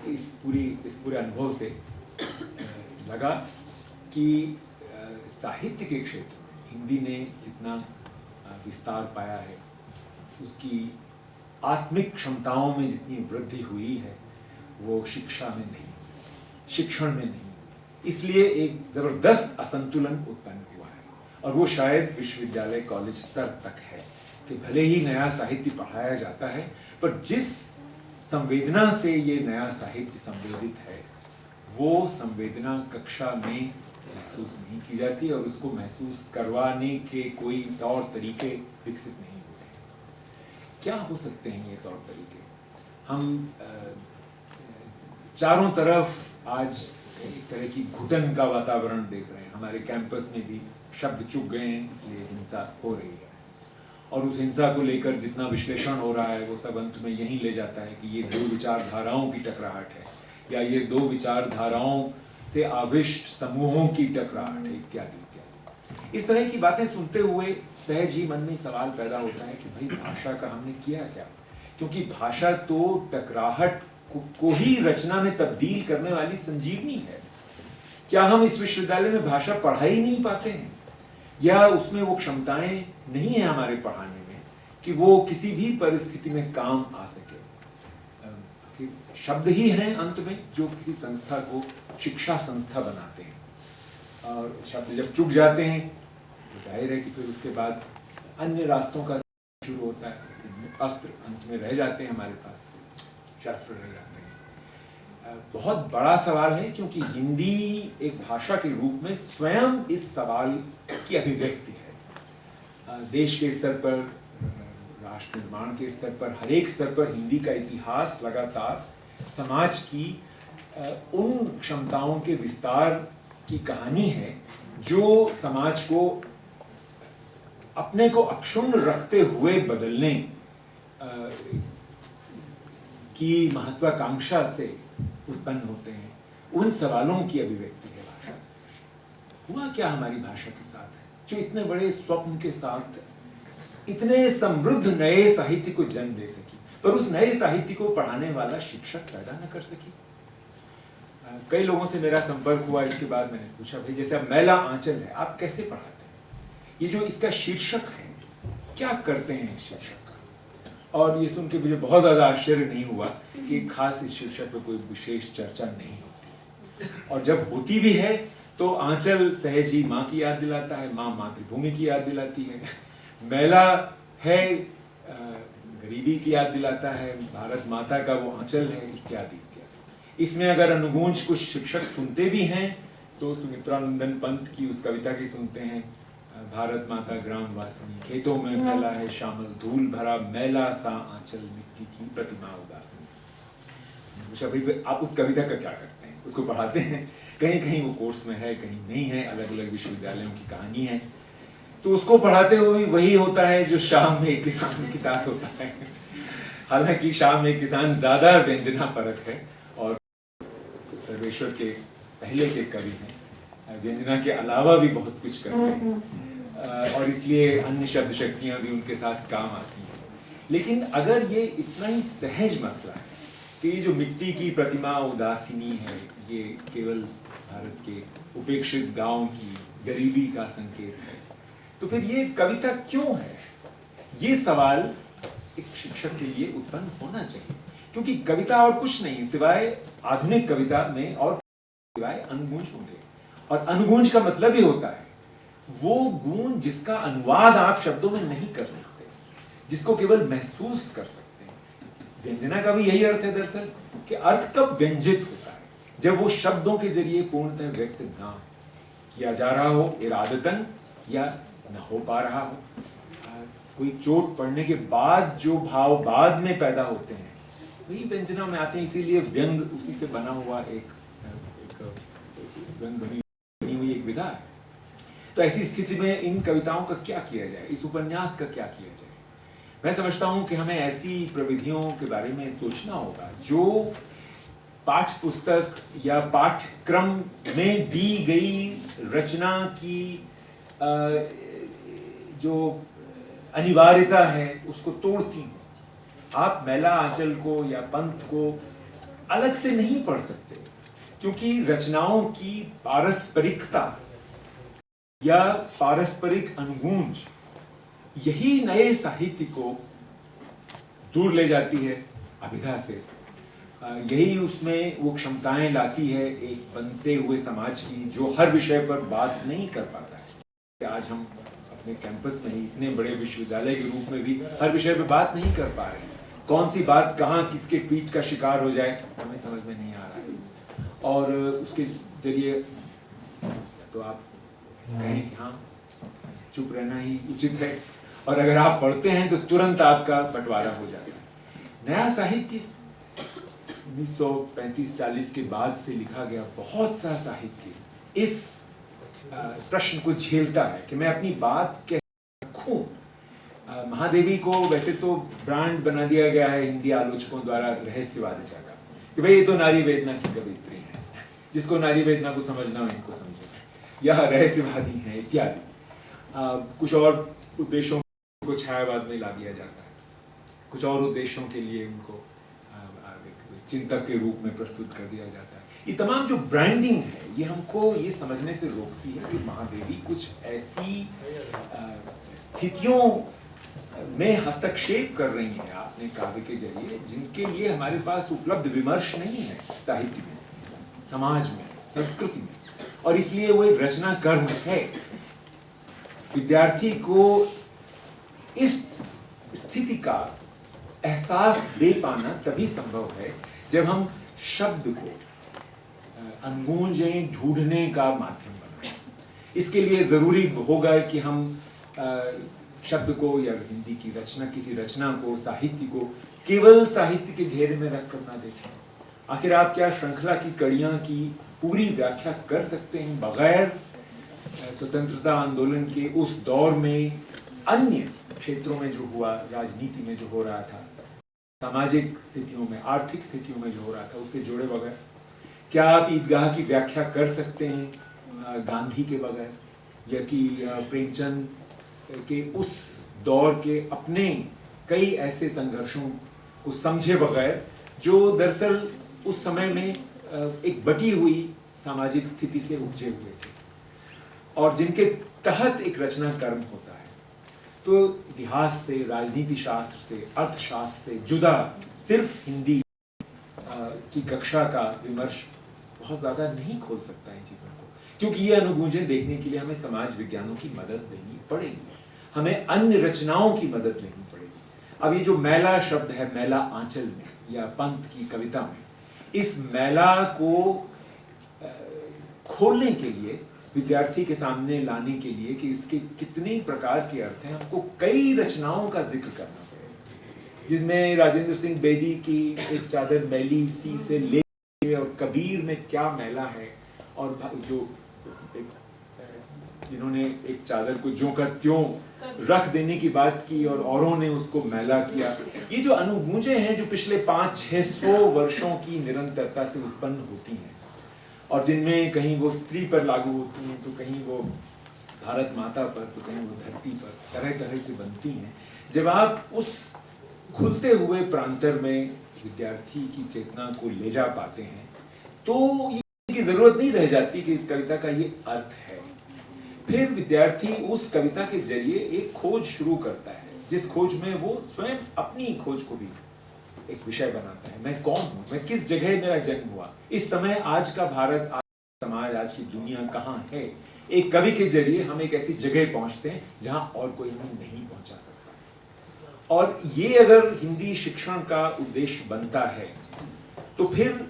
इस पूरे अनुभव से लगा कि साहित्य के क्षेत्र में हिंदी ने जितना विस्तार पाया है, उसकी आत्मिक क्षमताओं में जितनी वृद्धि हुई है, वो शिक्षा में नहीं, शिक्षण में नहीं। इसलिए एक जबरदस्त असंतुलन उत्पन्न हुआ है, और वो शायद विश्वविद्यालय कॉलेज स्तर तक है कि भले ही नया साहित्य पढ़ाया जाता है, पर जिस संवेदना से ये नया साहित्य संवेदित है, वो संवेदना कक्षा में महसूस नहीं की जाती, और उसको महसूस करवाने के कोई तौर तरीके विकसित नहीं हुए। क्या हो सकते हैं ये तौर तरीके? हम चारों तरफ आज एक तरह की घुटन का वातावरण देख रहे हैं। हमारे कैंपस में भी शब्द चुक गए हैं, इसलिए हिंसा हो रही है, और उस हिंसा को लेकर जितना विश्लेषण हो रहा है वो सब अंत में यही ले जाता है कि ये दो विचारधाराओं की टकराहट है, या ये दो विचारधाराओं से आविष्ट समूहों की टकराहट है, इत्यादि इत्यादि। इस तरह की बातें सुनते हुए सहज ही मन में सवाल पैदा होता है कि भाई भाषा का हमने किया क्या? क्योंकि भाषा तो टकराहट को ही रचना में तब्दील करने वाली संजीवनी है। क्या हम इस विश्वविद्यालय में भाषा पढ़ा ही नहीं पाते हैं, या उसमें वो क्षमताएं नहीं है हमारे पढ़ाने में कि वो किसी भी परिस्थिति में काम आ सके? शब्द ही हैं अंत में जो किसी संस्था को शिक्षा संस्था बनाते हैं, और शब्द जब चुक जाते हैं तो जाहिर है कि फिर उसके बाद अन्य रास्तों का शुरू होता है। अस्त्र अंत में रह जाते हैं हमारे पास, शस्त्र रह जाते हैं। बहुत बड़ा सवाल है, क्योंकि हिंदी एक भाषा के रूप में स्वयं इस सवाल की अभिव्यक्ति है। देश के स्तर पर, राष्ट्र निर्माण के स्तर पर, हर एक स्तर पर हिंदी का इतिहास लगातार समाज की उन क्षमताओं के विस्तार की कहानी है जो समाज को अपने को अक्षुण्ण रखते हुए बदलने की महत्वाकांक्षा से उत्पन्न होते हैं। उन सवालों की अभिव्यक्ति है भाषा। हुआ क्या हमारी भाषा के साथ, जो इतने बड़े स्वप्न के साथ इतने समृद्ध नए साहित्य को जन्म दे सकी, पर उस नए साहित्य को पढ़ाने वाला शिक्षक पैदा न कर सकी? कई लोगों से मेरा संपर्क हुआ, इसके बाद मैंने पूछा भाई जैसे अब मैला आंचल है, आप कैसे पढ़ाते हैं? ये जो इसका शीर्षक है, क्या करते हैं इस शीर्षक का? और ये सुन के मुझे बहुत ज्यादा आश्चर्य नहीं हुआ कि खास इस शीर्षक पर कोई विशेष चर्चा नहीं होती, और जब होती भी है तो आंचल सहज ही माँ की याद दिलाता है, माँ मातृभूमि की याद दिलाती है। मैला है गरीबी की याद दिलाता है, भारत माता का वो आंचल है, इत्यादि इत्यादि। इसमें अगर अनुगूंज कुछ शिक्षक सुनते भी हैं तो सुमित्रा नंदन पंत की उस कविता की सुनते हैं, भारत माता ग्राम वासिनी, खेतों में फैला है श्यामल धूल भरा, मैला सा आंचल मिट्टी की प्रतिमा उदासीन। भाई आप उस कविता का क्या करते हैं? उसको पढ़ाते हैं? कहीं कहीं वो कोर्स में है, कहीं नहीं है, अलग अलग विश्वविद्यालयों की कहानी है। तो उसको पढ़ाते हुए वही होता है जो शाम में एक किसान के साथ होता है। हालांकि शाम में किसान ज्यादा व्यंजनापरक है, और सर्वेश्वर के पहले के कवि हैं, व्यंजना के अलावा भी बहुत कुछ करते हैं, और इसलिए अन्य शब्द शक्तियां भी उनके साथ काम आती हैं। लेकिन अगर ये इतना ही सहज मसला है कि ये जो मिट्टी की प्रतिमा उदासीनी है, ये केवल भारत के उपेक्षित गांव की गरीबी का संकेत है, तो फिर ये कविता क्यों है? ये सवाल एक शिक्षक के लिए उत्पन्न होना चाहिए, क्योंकि कविता और कुछ नहीं सिवाय आधुनिक कविता में और सिवाय अनुगूंज होंगे, और अनुगूंज का मतलब ही होता है वो गूंज जिसका अनुवाद आप शब्दों में नहीं कर सकते, जिसको केवल महसूस कर सकते हैं। व्यंजना का भी यही अर्थ है दरअसल, कि अर्थ कब व्यंजित होता है, जब वो शब्दों के जरिए पूर्णतः व्यक्त ना किया जा रहा हो इरादतन या न हो पा रहा हो। कोई चोट पड़ने के बाद जो भाव बाद में पैदा होते हैं वही व्यंजना में आते हैं, इसीलिए व्यंग उसी से बना हुआ एक व्यंग बनी हुई एक विधा है। तो ऐसी स्थिति में इन कविताओं का क्या किया जाए, इस उपन्यास का क्या किया जाए? मैं समझता हूं कि हमें ऐसी प्रविधियों के बारे में सोचना होगा जो पाठ्य पुस्तक या पाठ्यक्रम में दी गई रचना की जो अनिवार्यता है उसको तोड़ती हो। आप मैला आंचल को या पंथ को अलग से नहीं पढ़ सकते, क्योंकि रचनाओं की पारस्परिकता या पारस्परिक अनुगूंज यही नए साहित्य को दूर ले जाती है अभिधा से। यही उसमें वो क्षमताएं लाती है एक बनते हुए समाज की, जो हर विषय पर बात नहीं कर पाता है। आज हम अपने कैंपस में ही इतने बड़े विश्वविद्यालय के रूप में भी हर विषय पे बात नहीं कर पा रहे हैं। कौन सी बात कहाँ किसके पीठ का शिकार हो जाए हमें समझ में नहीं आ रहा है, और उसके जरिए तो आप कहें कि हाँ चुप रहना ही उचित है, और अगर आप पढ़ते हैं तो तुरंत आपका बंटवारा हो जाता है। नया साहित्य 1935-40 के बाद से लिखा गया बहुत सा साहित्य इस प्रश्न को झेलता है कि मैं अपनी बात कैसे रखूं। महादेवी को वैसे तो ब्रांड बना दिया गया है हिंदी आलोचकों द्वारा रहस्यवादिता का, कि भाई ये तो नारी वेदना की कवित्री है, जिसको नारी वेदना को समझना हो इनको समझो, या रहस्यवादी है इत्यादि। कुछ और उद्देश्यों को छायावाद में ला दिया जाता है, कुछ और उद्देश्यों के लिए उनको चिंतक के रूप में प्रस्तुत कर दिया जाता है। ये तमाम जो ब्रांडिंग है ये हमको ये समझने से रोकती है कि महादेवी कुछ ऐसी स्थितियों में हस्तक्षेप कर रही है अपने काव्य के जरिए जिनके लिए हमारे पास उपलब्ध विमर्श नहीं है साहित्य में, समाज में, संस्कृति में, और इसलिए वो एक रचना कर्म है। विद्यार्थी को इस स्थिति का एहसास दे पाना तभी संभव है जब हम शब्द को अनगूंजें ढूंढने का माध्यम बनाएं। इसके लिए जरूरी होगा कि हम शब्द को या हिंदी की रचना, किसी रचना को, साहित्य को केवल साहित्य के घेरे में रखकर ना देखें। आखिर आप क्या श्रृंखला की कड़ियां की पूरी व्याख्या कर सकते हैं बगैर स्वतंत्रता आंदोलन के उस दौर में अन्य क्षेत्रों में जो हुआ, राजनीति में जो हो रहा था, सामाजिक स्थितियों में, आर्थिक स्थितियों में जो हो रहा था, उससे जुड़े बगैर? क्या आप ईदगाह की व्याख्या कर सकते हैं गांधी के बगैर, या कि प्रेमचंद के उस दौर के अपने कई ऐसे संघर्षों को समझे बगैर जो दरअसल उस समय में एक बटी हुई सामाजिक स्थिति से उपजे हुए थे, और जिनके तहत एक रचना कर्म होता है? तो इतिहास से, राजनीति शास्त्र से, अर्थशास्त्र से जुदा सिर्फ हिंदी की कक्षा का विमर्श बहुत ज्यादा नहीं खोल सकता इन चीजों को, क्योंकि ये अनुगूंजें देखने के लिए हमें समाज विज्ञानों की मदद लेनी पड़ेगी, हमें अन्य रचनाओं की मदद लेनी पड़ेगी। अब ये जो मैला शब्द है, मैला आंचल में या पंत की कविता में, इस मैला को खोलने के लिए, विद्यार्थी के सामने लाने के लिए कि इसके कितने प्रकार के अर्थ हैं, हमको कई रचनाओं का जिक्र करना पड़ेगा, जिसमें राजेंद्र सिंह बेदी की एक चादर मैली सी से ले और कबीर में क्या मैला है, और जो जिन्होंने एक चादर को ज्यों का त्यों रख देने की बात की और औरों ने उसको मैला किया। ये जो अनुगूंजें हैं जो पिछले 500-600 वर्षों की निरंतरता से उत्पन्न होती हैं, और जिनमें कहीं वो स्त्री पर लागू होती हैं, तो कहीं वो भारत माता पर, तो कहीं वो धरती पर तरह तरह से बनती हैं। जब आप उस खुलते हुए प्रांतर में विद्यार्थी की चेतना को ले जा पाते हैं, तो ये जरूरत नहीं रह जाती कि इस कविता का ये अर्थ है। फिर विद्यार्थी उस कविता के जरिए एक खोज शुरू करता है, जिस खोज में वो स्वयं अपनी खोज को भी एक विषय बनाता है। मैं कौन हूं, मैं किस जगह मेरा जन्म हुआ, इस समय आज का भारत, आज का समाज, आज की दुनिया कहाँ है। एक कवि के जरिए हम एक ऐसी जगह पहुंचते हैं जहां और कोई हमें नहीं पहुंचा सकता। और ये अगर हिंदी शिक्षण का उद्देश्य बनता है तो फिर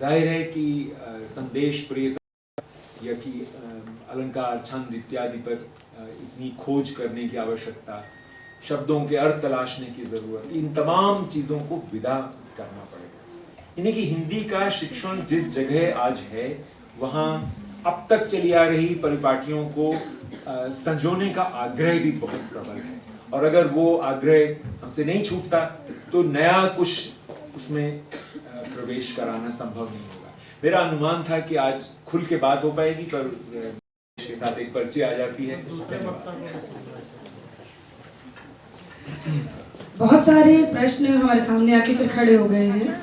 जाहिर है कि संदेश प्रियता या कि अलंकार, छंद इत्यादि पर इतनी खोज करने की आवश्यकता, शब्दों के अर्थ तलाशने की जरूरत, इन तमाम चीजों को विदा करना पड़ेगा। यानी कि हिंदी का शिक्षण जिस जगह आज है वहां अब तक चली आ रही परिपाटियों को संजोने का आग्रह भी बहुत प्रबल है, और अगर वो आग्रह हमसे नहीं छूटता तो नया कुछ उसमें प्रवेश कराना संभव नहीं होगा। मेरा अनुमान था कि आज खुल के बात हो पाएगी, पर इसके साथ एक पर्ची आ जाती है। बहुत सारे प्रश्न हमारे सामने आके फिर खड़े हो गए हैं,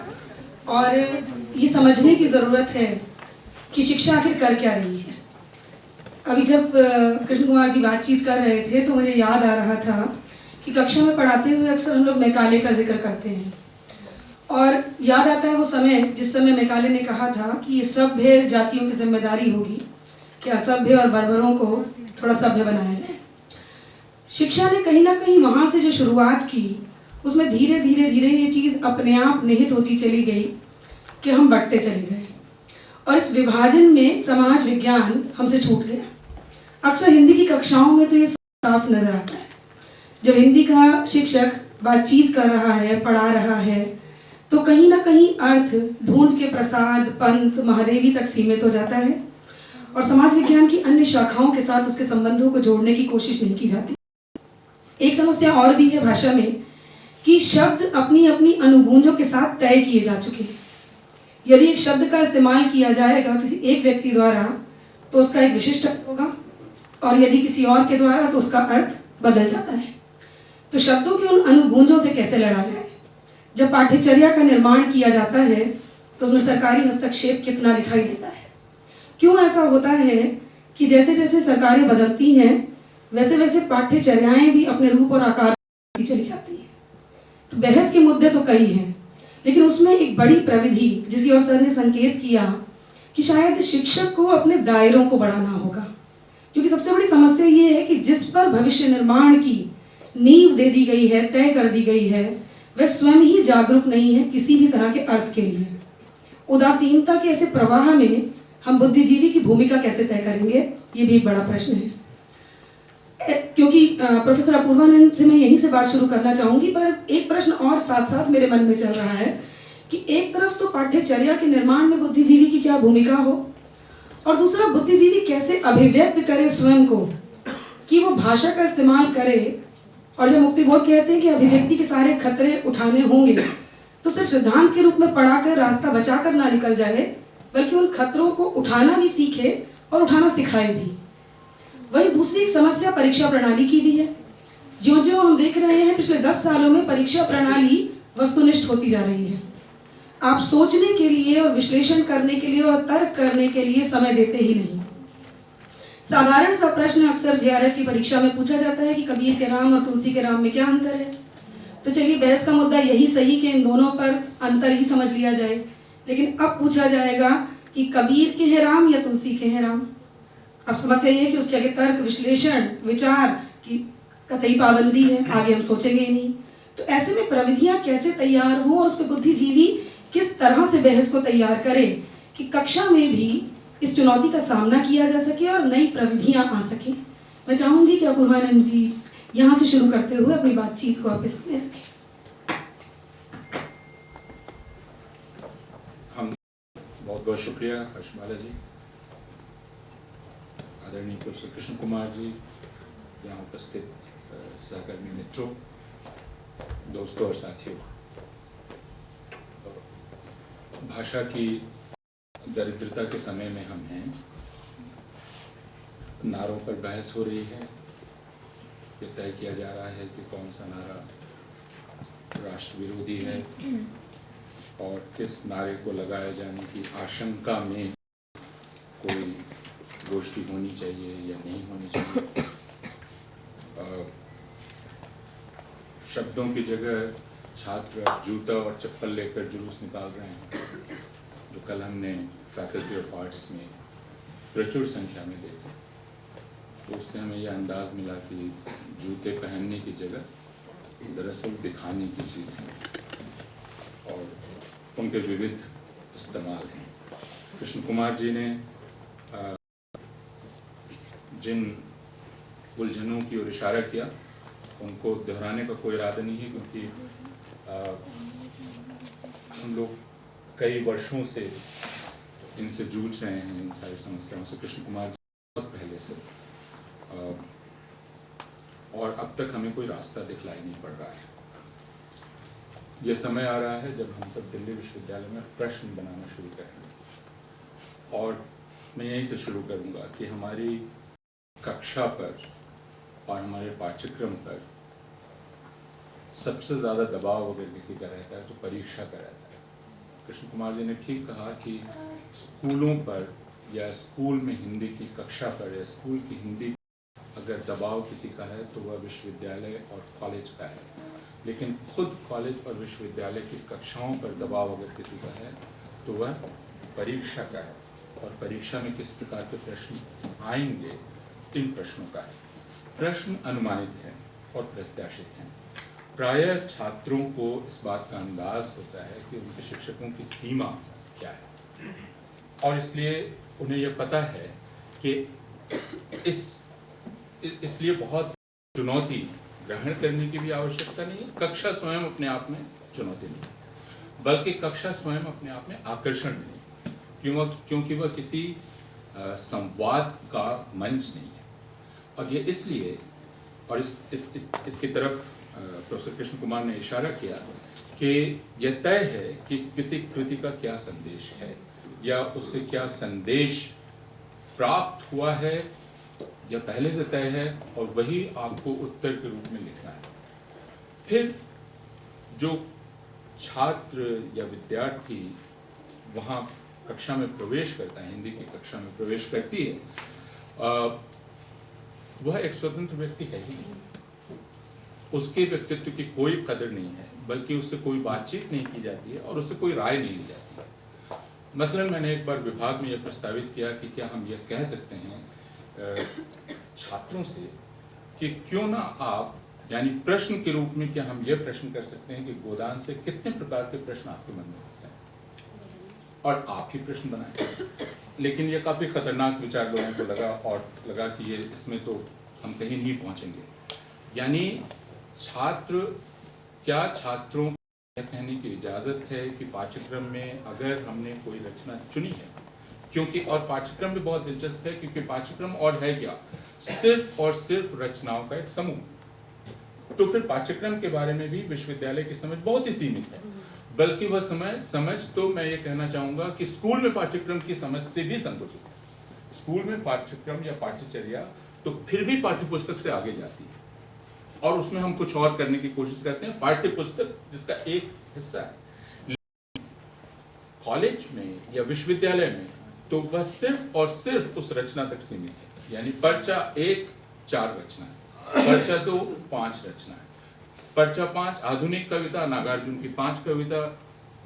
और ये समझने की ज़रूरत है कि शिक्षा आखिर कर क्या रही है। अभी जब कृष्ण कुमार जी बातचीत कर रहे थे तो मुझे याद आ रहा था कि कक्षा में पढ़ाते हुए अक्सर हम लोग मैकाले का जिक्र करते हैं, और याद आता है वो समय जिस समय मैकाले ने कहा था कि ये सभ्य जातियों की जिम्मेदारी होगी कि असभ्य और बर्बरों को थोड़ा सभ्य बनाया जाए। शिक्षा ने कहीं ना कहीं वहाँ से जो शुरुआत की, उसमें धीरे धीरे धीरे ये चीज़ अपने आप निहित होती चली गई कि हम बढ़ते चले गए, और इस विभाजन में समाज विज्ञान हमसे छूट गया। अक्सर हिंदी की कक्षाओं में तो ये साफ नजर आता है। जब हिंदी का शिक्षक बातचीत कर रहा है, पढ़ा रहा है, तो कहीं ना कहीं अर्थ ढूंढ के प्रसाद, पंत, महादेवी तक सीमित हो जाता है, और समाज विज्ञान की अन्य शाखाओं के साथ उसके संबंधों को जोड़ने की कोशिश नहीं की जाती। एक समस्या और भी है भाषा में कि शब्द अपनी अपनी अनुगूंजों के साथ तय किए जा चुके हैं। यदि एक शब्द का इस्तेमाल किया जाएगा किसी एक व्यक्ति द्वारा तो उसका एक विशिष्ट अर्थ होगा, और यदि किसी और के द्वारा तो उसका अर्थ बदल जाता है। तो शब्दों की उन अनुगूंजों से कैसे लड़ा जाए? जब पाठ्यचर्या का निर्माण किया जाता है तो उसमें सरकारी हस्तक्षेप कितना दिखाई देता है? क्यों ऐसा होता है कि जैसे जैसे सरकारें बदलती हैं वैसे वैसे पाठ्यचर्याएं भी अपने रूप और आकार में चली जाती हैं? तो बहस के मुद्दे तो कई हैं, लेकिन उसमें एक बड़ी प्रविधि जिसकी ओर सर ने संकेत किया कि शायद शिक्षक को अपने दायरों को बढ़ाना होगा, क्योंकि सबसे बड़ी समस्या ये है कि जिस पर भविष्य निर्माण की नींव दे दी गई है, तय कर दी गई है, वह स्वयं ही जागरूक नहीं है किसी भी तरह के अर्थ के लिए। उदासीनता के ऐसे प्रवाह में हम बुद्धिजीवी की भूमिका कैसे तय करेंगे, ये भी एक बड़ा प्रश्न है। क्योंकि प्रोफेसर अपूर्वानंद से मैं यहीं से बात शुरू करना चाहूंगी, पर एक प्रश्न और साथ साथ मेरे मन में चल रहा है कि एक तरफ तो पाठ्यचर्या के निर्माण में बुद्धिजीवी की क्या भूमिका हो, और दूसरा बुद्धिजीवी कैसे अभिव्यक्त करे स्वयं को कि वो भाषा का इस्तेमाल करे। और जब मुक्तिबोध कहते हैं कि अभिव्यक्ति के सारे खतरे उठाने होंगे, तो सिर्फ सिद्धांत के रूप में पढ़ाकर रास्ता बचाकर ना निकल जाए, बल्कि उन खतरों को उठाना भी सीखे और उठाना सिखाए भी। वही दूसरी एक समस्या परीक्षा प्रणाली की भी है। ज्यों ज्यों हम देख रहे हैं पिछले 10 सालों में परीक्षा प्रणाली वस्तुनिष्ठ होती जा रही है। आप सोचने के लिए और विश्लेषण करने के लिए और तर्क करने के लिए समय देते ही नहीं। साधारण सा प्रश्न अक्सर जेआरएफ की परीक्षा में पूछा जाता है कि कबीर के राम और तुलसी के राम में क्या अंतर है। तो चलिए बहस का मुद्दा यही सही कि इन दोनों पर अंतर ही समझ लिया जाए, लेकिन अब पूछा जाएगा कि कबीर के हैं राम या तुलसी के हैं राम। अब समस्या ये है कि उसके आगे तर्क, विश्लेषण, विचार की कतई पाबंदी है, आगे हम सोचेंगे ही नहीं। तो ऐसे में प्रविधियां कैसे तैयार हों और उस पर बुद्धिजीवी किस तरह से बहस को तैयार करे कि कक्षा में भी इस चुनौती का सामना किया जा सके और नई प्रविधियां आ सके। मैं चाहूंगी कि अपूर्वानंद जी यहाँ से शुरू करते हुए अपनी बातचीत को आपके सामने रखें। बहुत बहुत शुक्रिया हर्षमाला जी, आदरणीय प्रोफेसर कृष्ण कुमार जी, यहाँ उपस्थित सहकर्मी मित्रों, दोस्तों और साथियों। भाषा की दरिद्रता के समय में हम हैं। नारों पर बहस हो रही है, ये तय किया जा रहा है कि कौन सा नारा राष्ट्र विरोधी है और किस नारे को लगाए जाने की आशंका में कोई गोष्ठी होनी चाहिए या नहीं होनी चाहिए। शब्दों की जगह छात्र जूता और चप्पल लेकर जुलूस निकाल रहे हैं, जो कल हमने फैकल्टी ऑफ आर्ट्स में प्रचुर संख्या में देखा। तो उससे हमें यह अंदाज मिला कि जूते पहनने की जगह दरअसल दिखाने की चीज़ है और उनके विविध इस्तेमाल हैं। कृष्ण कुमार जी ने जिन उलझनों की ओर इशारा किया उनको दोहराने का कोई इरादा नहीं है, क्योंकि हम लोग कई वर्षों से इनसे जूझ रहे हैं, इन सारी समस्याओं से। कृष्ण कुमार जी बहुत पहले से, और अब तक हमें कोई रास्ता दिखलाई नहीं पड़ रहा है। यह समय आ रहा है जब हम सब दिल्ली विश्वविद्यालय में प्रश्न बनाना शुरू करेंगे, और मैं यहीं से शुरू करूंगा कि हमारी कक्षा पर और हमारे पाठ्यक्रम पर सबसे ज़्यादा दबाव अगर किसी का रहता है तो परीक्षा का रहता है। कृष्ण कुमार जी ने ठीक कहा कि स्कूलों पर या स्कूल में हिंदी की कक्षा पर या स्कूल की हिंदी अगर दबाव किसी का है तो वह विश्वविद्यालय और कॉलेज का है, लेकिन खुद कॉलेज और विश्वविद्यालय की कक्षाओं पर दबाव अगर किसी का है तो वह परीक्षा का है, और परीक्षा में किस प्रकार के प्रश्न आएंगे इन प्रश्नों का है। प्रश्न अनुमानित हैं और प्रत्याशित हैं। प्रायः छात्रों को इस बात का अंदाज होता है कि उनके शिक्षकों की सीमा क्या है, और इसलिए उन्हें यह पता है कि इसलिए बहुत चुनौती ग्रहण करने की भी आवश्यकता नहीं है। कक्षा स्वयं अपने आप में चुनौती नहीं है, बल्कि कक्षा स्वयं अपने आप में आकर्षण नहीं, क्योंकि वह किसी संवाद का मंच नहीं है। और ये इसलिए, और इसकी तरफ प्रोफेसर कृष्ण कुमार ने इशारा किया कि यह तय है कि किसी कृति का क्या संदेश है या उससे क्या संदेश प्राप्त हुआ है या पहले से तय है, और वही आपको उत्तर के रूप में लिखना है। फिर जो छात्र या विद्यार्थी वहाँ कक्षा में प्रवेश करता है, हिंदी की कक्षा में प्रवेश करती है, वह एक स्वतंत्र व्यक्ति है ही नहीं। उसके व्यक्तित्व की कोई कदर नहीं है, बल्कि उससे कोई बातचीत नहीं की जाती है और उससे कोई राय नहीं ली जाती है। मसलन मैंने एक बार विभाग में यह प्रस्तावित किया कि क्या हम यह कह सकते हैं छात्रों से कि क्यों ना आप, यानी प्रश्न के रूप में क्या हम यह प्रश्न कर सकते हैं कि गोदान से कितने प्रकार के प्रश्न आपके मन में होते हैं और आप ही प्रश्न बनाएं। लेकिन यह काफ़ी खतरनाक विचार लोगों को लगा, और लगा कि ये इसमें तो हम कहीं नहीं पहुंचेंगे। यानी छात्रों को यह कहने की इजाज़त है कि पाठ्यक्रम में अगर हमने कोई रचना चुनी है, क्योंकि और पाठ्यक्रम भी बहुत दिलचस्प है, क्योंकि पाठ्यक्रम और है क्या, सिर्फ और सिर्फ रचनाओं का एक समूह। तो फिर पाठ्यक्रम के बारे में भी विश्वविद्यालय की समझ बहुत ही सीमित है, बल्कि वह समझ तो मैं ये कहना चाहूँगा कि स्कूल में पाठ्यक्रम की समझ से भी संकुचित है। स्कूल में पाठ्यक्रम या पाठ्यचर्या तो फिर भी पाठ्यपुस्तक से आगे जाती है, और उसमें हम कुछ और करने की कोशिश करते हैं, पाठ्यपुस्तक जिसका एक हिस्सा है। कॉलेज में या विश्वविद्यालय में तो वह सिर्फ और सिर्फ उस रचना तक सीमित है। यानी पर्चा 1 4 रचना है, पर्चा 2 5 रचना है, पर्चा 5 आधुनिक कविता, नागार्जुन की 5 कविता,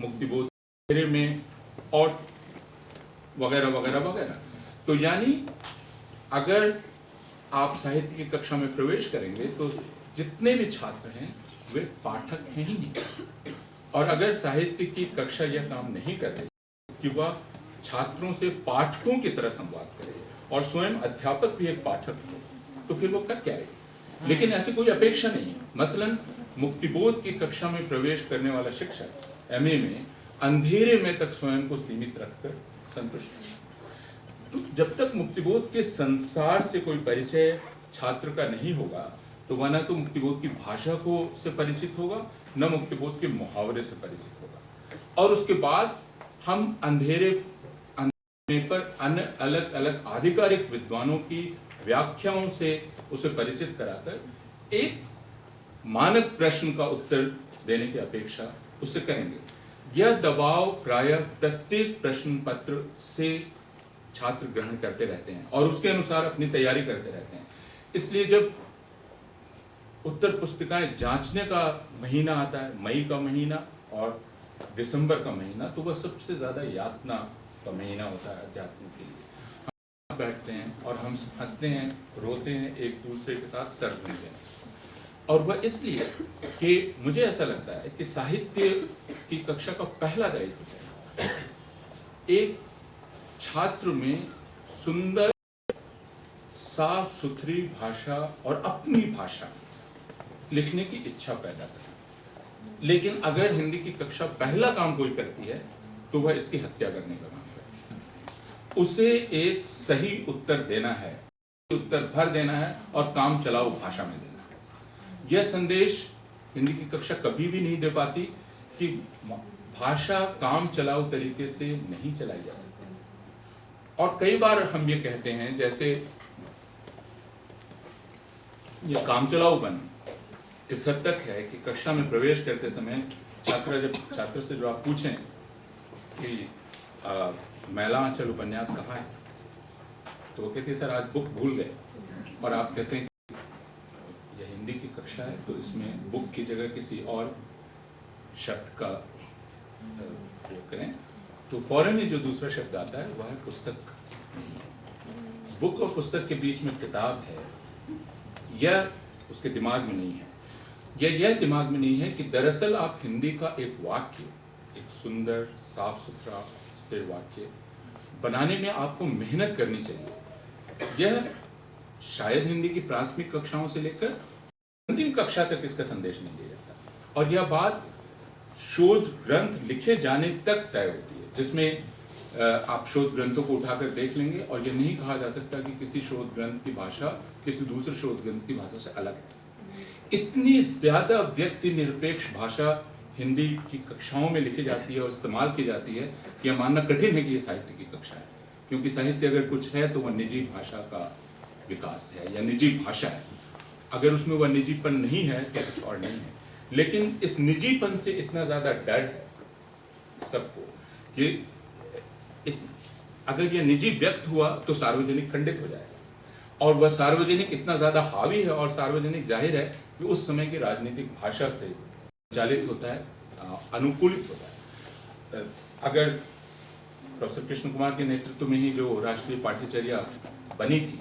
मुक्तिबोध में, और वगैरह वगैरह वगैरह। तो यानी अगर आप साहित्य की कक्षा में प्रवेश करेंगे तो जितने भी छात्र हैं वे पाठक हैं ही नहीं। और अगर साहित्य की कक्षा यह काम नहीं कर रही कि वह छात्रों से पाठकों की तरह संवाद करे और स्वयं अध्यापक भी एक पाठक हो, तो फिर वो कर क्या रहे। लेकिन ऐसी कोई अपेक्षा नहीं है। मसलन मुक्तिबोध की कक्षा में प्रवेश करने वाला शिक्षक एमए में अंधेरे में तक स्वयं को सीमित रखकर संतुष्ट है। तो जब तक मुक्तिबोध के संसार से कोई परिचय छात्र का नहीं होगा, तो वह न तो मुक्तिबोध की भाषा को से परिचित होगा, न मुक्तिबोध के मुहावरे से परिचित होगा। और उसके बाद हम अंधेरे पर अन्य अलग अलग आधिकारिक विद्वानों की व्याख्याओं से उसे परिचित कराकर एक मानक प्रश्न का उत्तर देने की अपेक्षा उससे करेंगे। यह दबाव प्रायः प्रत्येक प्रश्न पत्र से छात्र ग्रहण करते रहते हैं और उसके अनुसार अपनी तैयारी करते रहते हैं। इसलिए जब उत्तर पुस्तिकाएं जांचने का महीना आता है, मई का महीना और दिसंबर का महीना, तो वह सबसे ज्यादा यातना का महीना होता है अध्यात्म के लिए। हम बैठते हैं और हम हंसते हैं, रोते हैं, एक दूसरे के साथ सर धुनते हैं। और वह इसलिए कि मुझे ऐसा लगता है कि साहित्य की कक्षा का पहला दायित्व है एक छात्र में सुंदर साफ सुथरी भाषा और अपनी भाषा लिखने की इच्छा पैदा करना। लेकिन अगर हिंदी की कक्षा पहला काम कोई करती है तो वह इसकी हत्या करने का काम है। उसे एक सही उत्तर देना है, उत्तर भर देना है और काम चलाओ भाषा में देना है। यह संदेश हिंदी की कक्षा कभी भी नहीं दे पाती कि भाषा काम चलाओ तरीके से नहीं चलाई जा सकती। और कई बार हम ये कहते हैं, जैसे ये काम चलाऊपन इस हद तक है कि कक्षा में प्रवेश करते समय छात्र से जो आप पूछें कि मैला आंचल उपन्यास कहाँ है, तो वो कहते हैं सर आज बुक भूल गए। और आप कहते हैं यह हिंदी की कक्षा है तो इसमें बुक की जगह किसी और शब्द का प्रयोग करें, तो फौरन ही जो दूसरा शब्द आता है वह है पुस्तक नहीं है। बुक और पुस्तक के बीच में किताब है, यह उसके दिमाग में नहीं है। यह दिमाग में नहीं है कि दरअसल आप हिंदी का एक वाक्य, एक सुंदर साफ सुथरा स्थिर वाक्य बनाने में आपको मेहनत करनी चाहिए। यह शायद हिंदी की प्राथमिक कक्षाओं से लेकर अंतिम कक्षा तक इसका संदेश नहीं दिया जाता। और यह बात शोध ग्रंथ लिखे जाने तक तय होती है, जिसमें आप शोध ग्रंथों को उठाकर देख लेंगे और यह नहीं कहा जा सकता कि किसी शोध ग्रंथ की भाषा किसी दूसरे शोध ग्रंथ की भाषा से अलग है। इतनी ज्यादा व्यक्ति निरपेक्ष भाषा हिंदी की कक्षाओं में लिखी जाती है और इस्तेमाल की जाती है कि यह मानना कठिन है कि यह साहित्य की कक्षा है। क्योंकि साहित्य अगर कुछ है तो वह निजी भाषा का विकास है या निजी भाषा है। अगर उसमें वह निजीपन नहीं है तो कुछ और नहीं है। लेकिन इस निजीपन से इतना ज्यादा डर है सबको कि अगर यह निजी व्यक्त हुआ तो सार्वजनिक खंडित हो जाएगा। और वह सार्वजनिक इतना ज्यादा हावी है और सार्वजनिक जाहिर है कि उस समय की राजनीतिक भाषा से संचालित होता है, अनुकूलित होता है। अगर प्रोफेसर कृष्ण कुमार के नेतृत्व में ही जो राष्ट्रीय पाठ्यचर्या बनी थी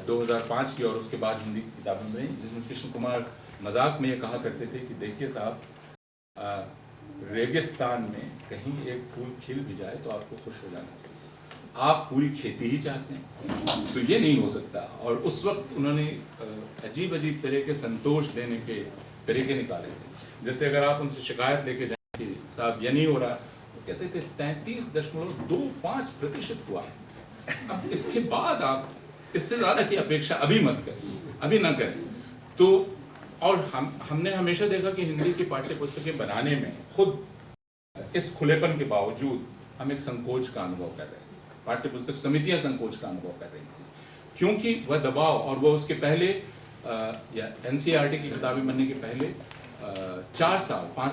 2005 की और उसके बाद हिंदी की किताबें बनी, जिसमें कृष्ण कुमार मजाक में ये कहा करते थे कि देखिए साहब, रेगिस्तान में कहीं एक फूल खिल भी जाए तो आपको खुश हो जाना चाहिए। आप पूरी खेती ही चाहते हैं तो ये नहीं हो सकता। और उस वक्त उन्होंने अजीब अजीब तरह के संतोष देने के तरीके निकाले थे। जैसे अगर आप उनसे शिकायत लेके जाएं कि साहब ये नहीं हो रहा, तो कहते थे 33.25% हुआ। अब इसके बाद आप इससे ज्यादा की अपेक्षा अभी मत करें, अभी ना करें। तो और हमने हमेशा देखा कि हिंदी की पाठ्य पुस्तकें बनाने में खुद इस खुलेपन के बावजूद हम एक संकोच का अनुभव कर रहे हैं। पाठ्य पुस्तक समितियां संकोच का अनुभव कर रही थी क्योंकि वह दबाव और वह उसके पहले या एनसीईआरटी की किताबें बनने के पहले 5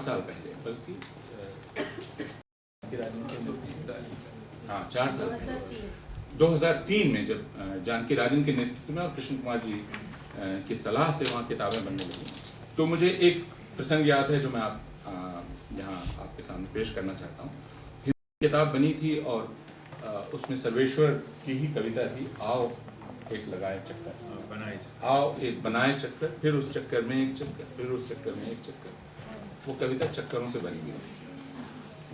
साल पहले, बल्कि 4 साल पहले 2003 में जब जानकी राजन के नेतृत्व में और कृष्ण कुमार जी की सलाह से वहाँ किताबें बनने लगी, तो मुझे एक प्रसंग याद है जो मैं यहाँ आपके सामने पेश करना चाहता हूँ। हिंदी किताब बनी थी और उसमें सर्वेश्वर की ही कविता थी, आओ एक लगाए चक्कर, आओ एक बनाए चक्कर, फिर उस चक्कर में एक चक्कर, फिर उस चक्कर में एक चक्कर। वो कविता चक्करों से बनी हुई।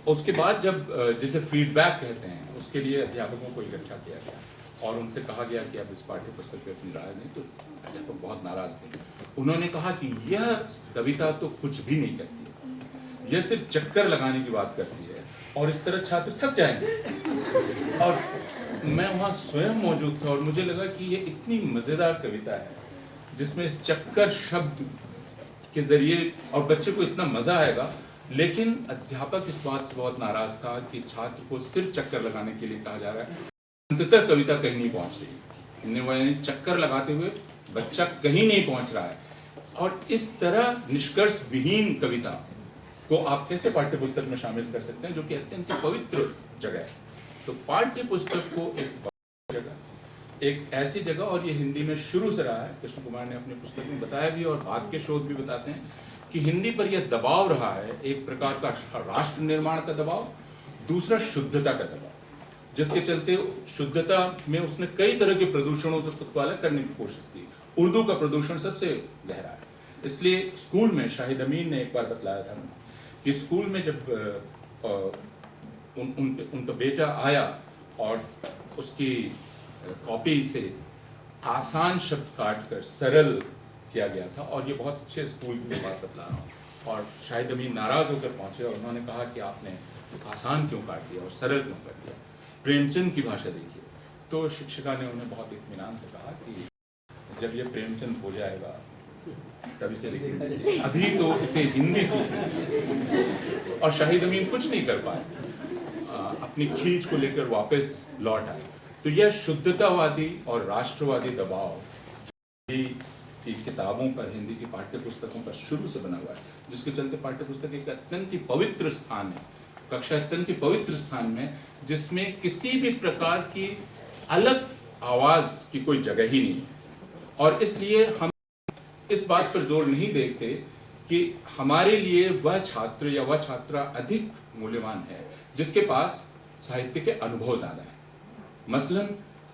उसके बाद जब जिसे फीडबैक कहते हैं उसके लिए अध्यापकों को इकट्ठा किया गया और उनसे कहा गया कि अब इस पाठ्य पुस्तक पे अपनी राय दें, तो अध्यापक बहुत नाराज थे। उन्होंने कहा कि यह कविता तो कुछ भी नहीं करती, यह सिर्फ चक्कर लगाने की बात करती है और इस तरह छात्र थक जाएंगे। और मैं वहाँ स्वयं मौजूद था और मुझे लगा कि ये इतनी मजेदार कविता है जिसमें इस चक्कर शब्द के जरिए और बच्चे को इतना मजा आएगा। लेकिन अध्यापक इस बात से बहुत नाराज था कि छात्र को सिर्फ चक्कर लगाने के लिए कहा जा रहा है, अंततः कविता कहीं नहीं पहुंच रही। चक्कर लगाते हुए बच्चा कहीं नहीं पहुंच रहा है और इस तरह निष्कर्ष विहीन कविता को आप कैसे पाठ्य पुस्तक में शामिल कर सकते हैं, जो कि अत्यंत पवित्र जगह है। तो पाठ्य पुस्तक को एक जगह, एक ऐसी जगह, और ये हिंदी में शुरू से रहा है, कृष्ण कुमार ने अपनी पुस्तक में बताया भी और बाद के शोध भी बताते हैं कि हिंदी पर यह दबाव रहा है, एक प्रकार का राष्ट्र निर्माण का दबाव, दूसरा शुद्धता का दबाव, जिसके चलते शुद्धता में उसने कई तरह के प्रदूषणों से खुद को अलग करने की कोशिश की। उर्दू का प्रदूषण सबसे गहरा है, इसलिए स्कूल में शाहिद अमीन ने एक बार बतलाया था कि स्कूल में जब उनका बेटा आया और उसकी कॉपी से आसान शब्द काटकर सरल किया गया था, और ये बहुत अच्छे स्कूल की बात बतला रहा हूँ, और शाहिद अमीन नाराज होकर पहुंचे और उन्होंने कहा कि आपने आसान क्यों काट दिया और सरल क्यों कर दिया, प्रेमचंद की भाषा देखिए। तो शिक्षिका ने उन्हें बहुत इत्मीनान से कहा कि जब ये प्रेमचंद हो जाएगा तभी से लिखेंगे, अभी तो इसे हिंदी सीखनी। और शाहिद अमीन कुछ नहीं कर पाए, अपनी खींच को लेकर वापस लौट आए। तो यह शुद्धतावादी और राष्ट्रवादी दबाव हिंदी की किताबों पर, हिंदी की पाठ्य पुस्तकों पर शुरू से बना हुआ है, जिसके चलते पाठ्य पुस्तक एक अत्यंत ही पवित्र स्थान है, कक्षा अत्यंत ही पवित्र स्थान में, जिसमें किसी भी प्रकार की अलग आवाज की कोई जगह ही नहीं है। और इसलिए हम इस बात पर जोर नहीं देते कि हमारे लिए वह छात्र या वह छात्रा अधिक मूल्यवान है जिसके पास साहित्य के अनुभव ज्यादा है। मसलन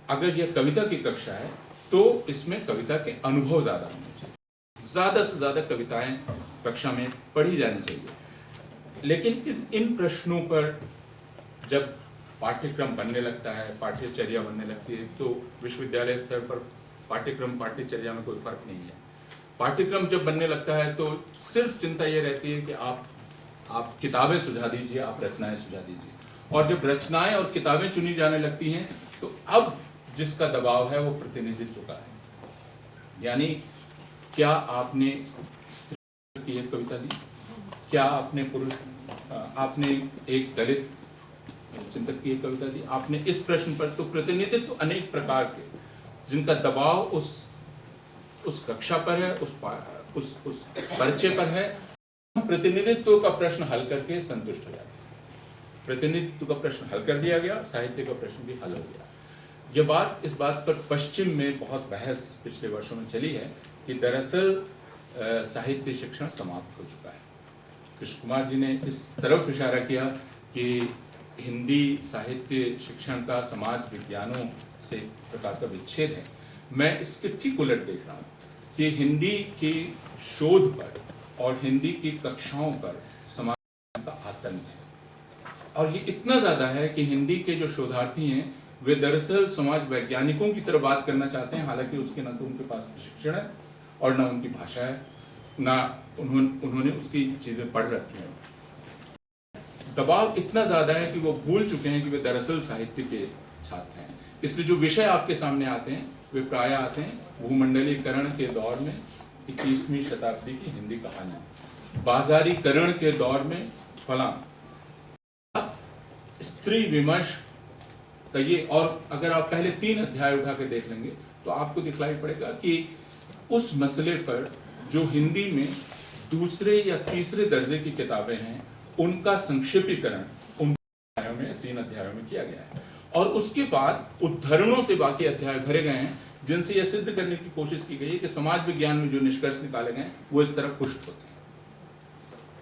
अगर यह कविता की कक्षा है तो इसमें कविता के अनुभव ज्यादा होने चाहिए, ज्यादा से ज्यादा कविताएं कक्षा में पढ़ी जानी चाहिए। लेकिन इन प्रश्नों पर जब पाठ्यक्रम बनने लगता है, पाठ्यचर्या बनने लगती है, तो विश्वविद्यालय स्तर पर पाठ्यक्रम पाठ्यचर्या में कोई फर्क नहीं है। पाठ्यक्रम जब बनने लगता है तो सिर्फ चिंता ये रहती है कि आप किताबें सुझा दीजिए, आप रचनाएं सुझा दीजिए, और जब रचनाएं और किताबें चुनी जाने लगती हैं तो अब जिसका दबाव है वो प्रतिनिधित्व का है। यानी क्या आपने स्त्री की एक कविता दी, क्या आपने आपने एक दलित चिंतक की एक कविता दी, आपने इस प्रश्न पर, तो प्रतिनिधित्व अनेक प्रकार के जिनका दबाव उस कक्षा पर है, उस परिचय पर है, प्रतिनिधित्व का प्रश्न हल करके संतुष्ट हो जाते हैं। प्रतिनिधित्व का प्रश्न हल कर दिया गया, साहित्य का प्रश्न भी हल हो गया। इस बात पर पश्चिम में बहुत बहस पिछले वर्षों में चली है कि दरअसल साहित्य शिक्षण समाप्त हो चुका है। कृष्ण कुमार जी ने इस तरफ इशारा किया कि हिंदी साहित्य शिक्षण का समाज विज्ञानों से प्रकार का विच्छेद है। मैं इसके ठीक उलट देख रहा हूँ कि हिंदी की शोध पर और हिंदी की कक्षाओं पर समाज का आतंक है, और ये इतना ज्यादा है कि हिंदी के जो शोधार्थी हैं वे दरअसल समाज वैज्ञानिकों की तरह बात करना चाहते हैं, हालांकि उसके ना तो उनके पास प्रशिक्षण है और ना उनकी भाषा है, ना उन्होंने उसकी चीजें पढ़ रखी हैं। दबाव इतना ज्यादा है कि वो भूल चुके हैं कि वे दरअसल साहित्य के छात्र हैं। इसलिए जो विषय आपके सामने आते हैं वे प्राय आते हैं भूमंडलीकरण के दौर में 21वीं शताब्दी की हिंदी कहानी, बाजारीकरण के दौर में फलां, स्त्री विमर्श का ये, और अगर आप पहले 3 अध्याय उठा के देख लेंगे तो आपको दिखलाई पड़ेगा कि उस मसले पर जो हिंदी में दूसरे या तीसरे दर्जे की किताबें हैं उनका संक्षेपीकरण उन अध्यायों में 3 अध्यायों में किया गया है, और उसके बाद उद्धरणों से बाकी अध्याय भरे गए हैं जिनसे यह सिद्ध करने की कोशिश की गई है कि समाज विज्ञान में जो निष्कर्ष निकाले गए वो इस तरह पुष्ट होते हैं,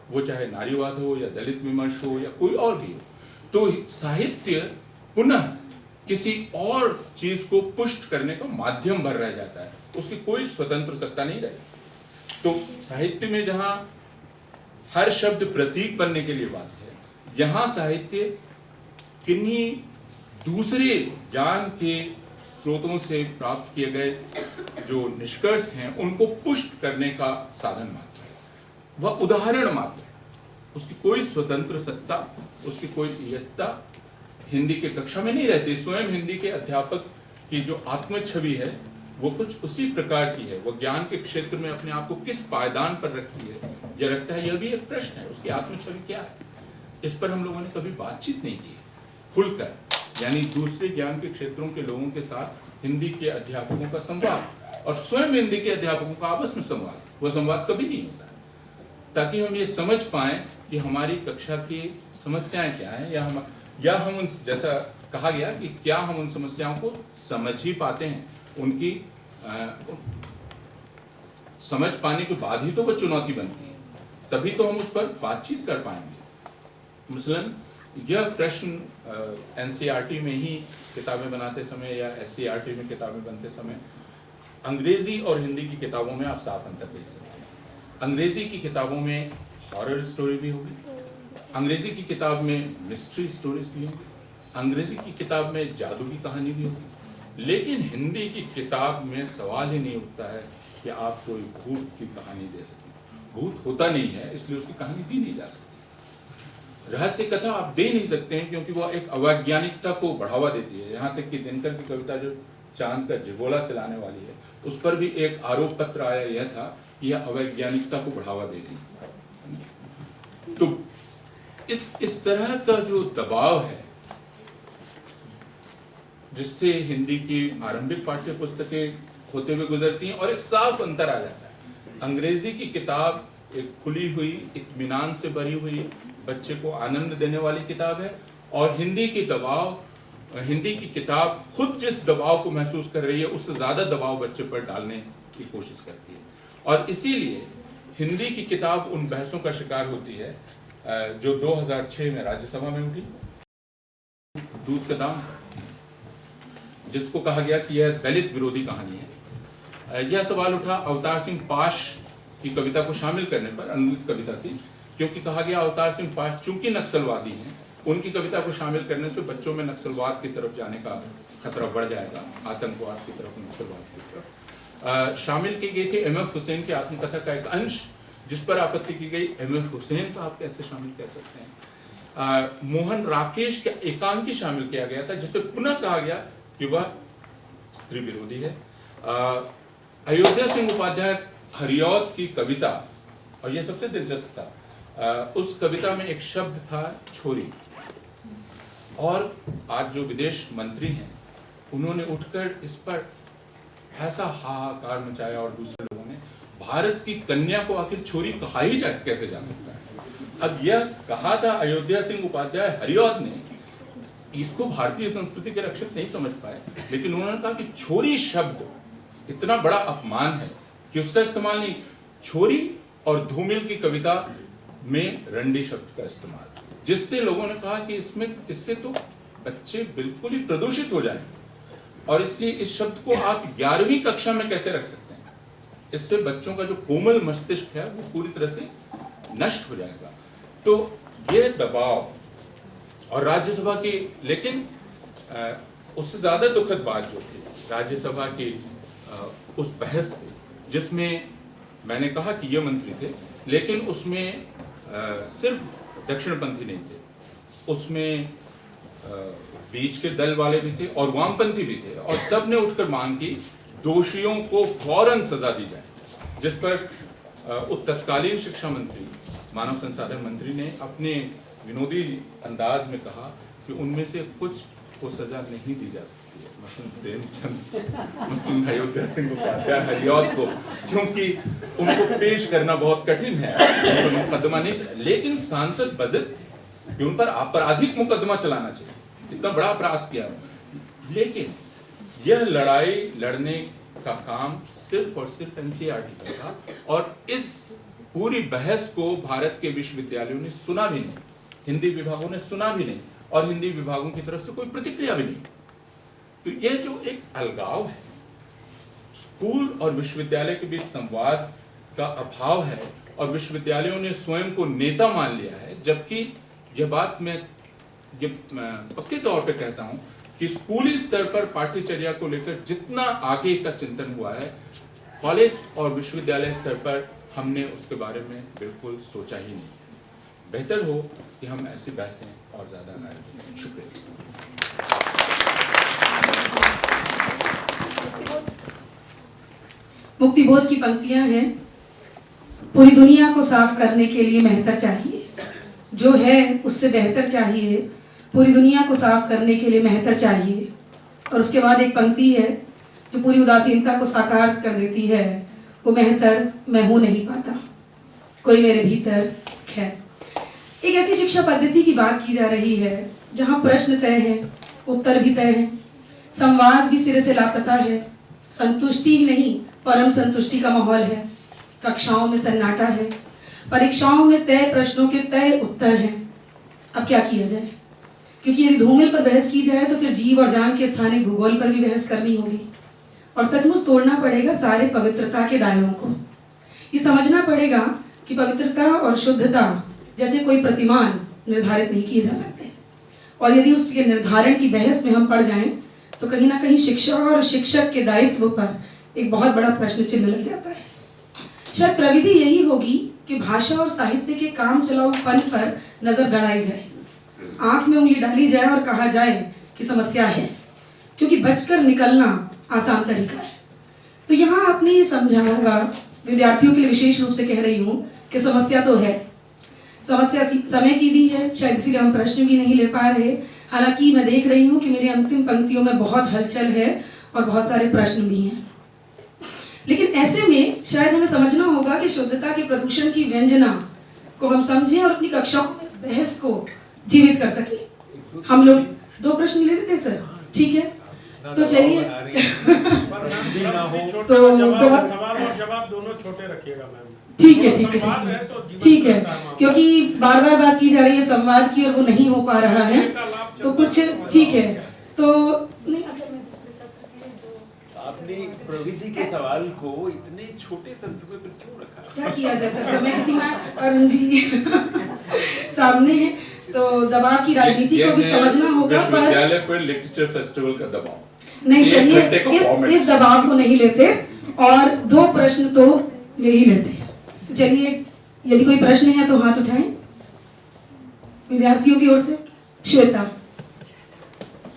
वो चाहे नारीवाद हो या दलित विमर्श हो या कोई और भी हो। तो साहित्य पुनः किसी और चीज को पुष्ट करने का माध्यम भर रह जाता है, उसकी कोई स्वतंत्र सत्ता नहीं रही। तो साहित्य में जहां हर शब्द प्रतीक बनने के लिए बात है, यहां साहित्य किन्हीं दूसरे ज्ञान के स्रोतों से प्राप्त किए गए जो निष्कर्ष हैं उनको पुष्ट करने का साधन मात्र है, वह उदाहरण मात्र है, उसकी कोई स्वतंत्र सत्ता, उसकी कोई इयत्ता हिंदी के कक्षा में नहीं रहती। स्वयं हिंदी के अध्यापक की जो आत्म छवि है वो कुछ उसी प्रकार की है, वो ज्ञान के क्षेत्र में अपने आप को किस पायदान पर रखती है या रखता है, यह भी एक प्रश्न है। उसकी आत्म छवि क्या है, इस पर हम लोगों ने कभी बातचीत नहीं की खुलकर, यानी दूसरे ज्ञान के क्षेत्रों के लोगों के साथ हिंदी के अध्यापकों का संवाद और स्वयं हिंदी के अध्यापकों का आपस में संवाद, वह संवाद कभी नहीं होता, ताकि हम ये समझ पाएं कि हमारी कक्षा की समस्याएं क्या हैं, या हम उन, जैसा कहा गया कि क्या हम उन समस्याओं को समझ ही पाते हैं, उनकी समझ पाने के बाद ही तो वो चुनौती बनती है, तभी तो हम उस पर बातचीत कर पाएंगे। मसलन यह प्रश्न एनसीईआरटी में ही किताबें बनाते समय या एससीईआरटी में किताबें बनते समय अंग्रेजी और हिंदी की किताबों में आप साफ अंतर देख सकते हैं। अंग्रेजी की किताबों में हॉरर स्टोरी भी होगी, अंग्रेजी की किताब में मिस्ट्री स्टोरीज भी होंगी, अंग्रेजी की किताब में जादू की कहानी भी होगी, लेकिन हिंदी की किताब में सवाल ही नहीं उठता है कि आप कोई भूत की कहानी दे सकें। भूत होता नहीं है, इसलिए उसकी कहानी दी नहीं जा सकती। रहस्य कथा आप दे नहीं सकते हैं क्योंकि वह एक अवैज्ञानिकता को बढ़ावा देती है। यहाँ तक कि दिनकर की कविता जो चांद का जिगोला सिलाने वाली है, उस पर भी एक आरोप पत्र आया, यह था कि यह अवैज्ञानिकता को बढ़ावा दे रही है। तो इस तरह का जो दबाव है जिससे हिंदी की आरंभिक पाठ्य पुस्तकें होते हुए गुजरती हैं, और एक साफ अंतर आ जाता है। अंग्रेजी की किताब एक खुली हुई, इत्मीनान से भरी हुई, बच्चे को आनंद देने वाली किताब है, और हिंदी की किताब खुद जिस दबाव को महसूस कर रही है उससे ज्यादा दबाव बच्चे पर डालने की कोशिश करती है, और इसीलिए हिंदी की किताब उन बहसों का शिकार होती है जो 2006 में राज्यसभा में उठी। दूध का दाम, जिसको कहा गया कि यह दलित विरोधी कहानी है। यह सवाल उठा अवतार सिंह पाश की कविता को शामिल करने पर, अनुदित कविता थी, क्योंकि कहा गया अवतार सिंह पाश चूंकि नक्सलवादी हैं, उनकी कविता को शामिल करने से बच्चों में नक्सलवाद की तरफ जाने का खतरा बढ़ जाएगा, आतंकवाद की तरफ, नक्सलवाद की तरफ। शामिल की गई थी एमएफ हुसैन की आत्मकथा का एक अंश, जिस पर आपत्ति की गई, एमएफ हुसैन को आप कैसे शामिल कर सकते हैं। मोहन राकेश का एकांकी शामिल किया गया था, जिसे पुनः कहा गया कि वह स्त्री विरोधी है। अयोध्या सिंह उपाध्याय हरियौत की कविता, और यह सबसे दिलचस्प था, उस कविता में एक शब्द था छोरी, और आज जो विदेश मंत्री हैं उन्होंने उठकर इस पर ऐसा हाहाकार मचाया, और दूसरे लोगों ने, भारत की कन्या को आखिर छोरी कहा ही कैसे जा सकता है। अब यह कहा था अयोध्या सिंह उपाध्याय हरियौत ने, इसको भारतीय संस्कृति के रक्षक नहीं समझ पाए, लेकिन उन्होंने कहा कि छोरी शब्द इतना बड़ा अपमान है कि उसका इस्तेमाल नहीं। छोरी और धूमिल की कविता में रंडी शब्द का इस्तेमाल, जिससे लोगों ने कहा कि इससे तो बच्चे बिल्कुल ही प्रदूषित हो जाएं, और इसलिए इस शब्द को आप 11वीं कक्षा में कैसे रख सकते हैं। इससे बच्चों का जो कोमल मस्तिष्क है वो पूरी तरह से नष्ट हो जाएगा। तो ये दबाव, और राज्यसभा की, लेकिन उससे ज्यादा दुखद बात जो थी राज्यसभा की उस बहस से, जिसमें मैंने कहा कि ये मंत्री थे, लेकिन उसमें सिर्फ दक्षिणपंथी नहीं थे, उसमें बीच के दल वाले भी थे और वामपंथी भी थे, और सब ने उठकर मांग की दोषियों को फौरन सजा दी जाए, जिस पर तत्कालीन शिक्षा मंत्री, मानव संसाधन मंत्री ने अपने विनोदी अंदाज में कहा कि उनमें से कुछ को सजा नहीं दी जा सकती है, मसलन प्रेमचंद, मुस्लिम अयोध्या सिंह उपाध्याय हरियौत को, क्योंकि उनको पेश करना बहुत कठिन है, उनको मुकदमा नहीं चाहिए, लेकिन सांसद बजट कि उन पर आपराधिक मुकदमा चलाना चाहिए, इतना बड़ा अपराध किया। लेकिन यह लड़ाई लड़ने का काम सिर्फ और सिर्फ एनसीईआरटी का था, और इस पूरी बहस को भारत के विश्वविद्यालयों ने सुना भी नहीं, हिंदी विभागों ने सुना भी नहीं, और हिंदी विभागों की तरफ से कोई प्रतिक्रिया भी नहीं। तो यह जो एक अलगाव है, स्कूल और विश्वविद्यालय के बीच संवाद का अभाव है, और विश्वविद्यालयों ने स्वयं को नेता मान लिया है, जबकि यह बात मैं पक्के तौर पे कहता हूं कि स्कूली स्तर पर पाठ्यचर्या को लेकर जितना आगे का चिंतन हुआ है, कॉलेज और विश्वविद्यालय स्तर पर हमने उसके बारे में बिल्कुल सोचा ही नहीं। बेहतर हो कि हम ऐसी बहसें और ज्यादा न करें। शुक्रिया। मुक्तिबोध की पंक्तियां हैं, पूरी दुनिया को साफ करने के लिए मेहतर चाहिए, जो है उससे बेहतर चाहिए, पूरी दुनिया को साफ करने के लिए मेहतर चाहिए। और उसके बाद एक पंक्ति है जो पूरी उदासीनता को साकार कर देती है, वो मेहतर मैं हूं नहीं पाता, कोई मेरे भीतर। खैर, एक ऐसी शिक्षा पद्धति की बात की जा रही है जहां प्रश्न तय है, उत्तर भी तय है, संवाद भी सिरे से लापता है, संतुष्टि ही नहीं परम संतुष्टि का माहौल है, कक्षाओं में सन्नाटा है, परीक्षाओं में तय प्रश्नों के तय उत्तर हैं। अब क्या किया जाए? क्योंकि यदि धूमिल पर बहस की जाए तो फिर जीव और जान के स्थानिक भूगोल पर भी बहस करनी होगी और सचमुच तोड़ना पड़ेगा सारे पवित्रता के दायरों को। ये समझना पड़ेगा कि पवित्रता और शुद्धता जैसे कोई प्रतिमान निर्धारित नहीं किए जा सकते, और यदि उसके निर्धारण की बहस में हम पड़ जाएं तो कहीं ना कहीं शिक्षा और शिक्षक के दायित्व पर एक बहुत बड़ा प्रश्न चिन्ह लग जाता है। शायद प्रविधि यही होगी कि भाषा और साहित्य के काम चलाऊपन पर नजर गड़ाई जाए, आंख में उंगली डाली जाए और कहा जाए कि समस्या है, क्योंकि बचकर निकलना आसान तरीका है। तो यहाँ आपने ये समझा होगा, विद्यार्थियों के लिए विशेष रूप से कह रही हूँ कि समस्या तो है, समस्या समय की भी है, शायद इसीलिए हम प्रश्न भी नहीं ले पा रहे। हालांकि मैं देख रही हूँ कि मेरी अंतिम पंक्तियों में बहुत हलचल है और बहुत सारे प्रश्न भी हैं। लेकिन ऐसे में शायद हमें समझना होगा कि शुद्धता के प्रदूषण की व्यंजना को हम समझें और अपनी कक्षाओं में इस बहस को जीवित कर सके। हम लोग 2 प्रश्न ले लेते हैं सर, ठीक है? तो चलिए तो सवाल और जवाब दोनों छोटे रखिएगा मैम। ठीक है, ठीक है, ठीक है, क्योंकि बार बार बात की जा रही है संवाद की और वो नहीं हो पा रहा है, तो कुछ ठीक है। तो नहीं, असल में आपने प्रविधि के सवाल को इतने छोटे सत्र में क्यों रखा? क्या किया जाए सर, समय की सीमा अरुण जी सामने है, तो दबाव की राजनीति को भी समझना होगा। पर विश्वविद्यालय पर लिटरेचर फेस्टिवल का दबाव नहीं, चलिए इस दबाव को नहीं लेते और 2 प्रश्न तो ले ही लेते हैं। तो चलिए, यदि कोई प्रश्न है तो हाथ उठाएं विद्यार्थियों की ओर से। श्वेता।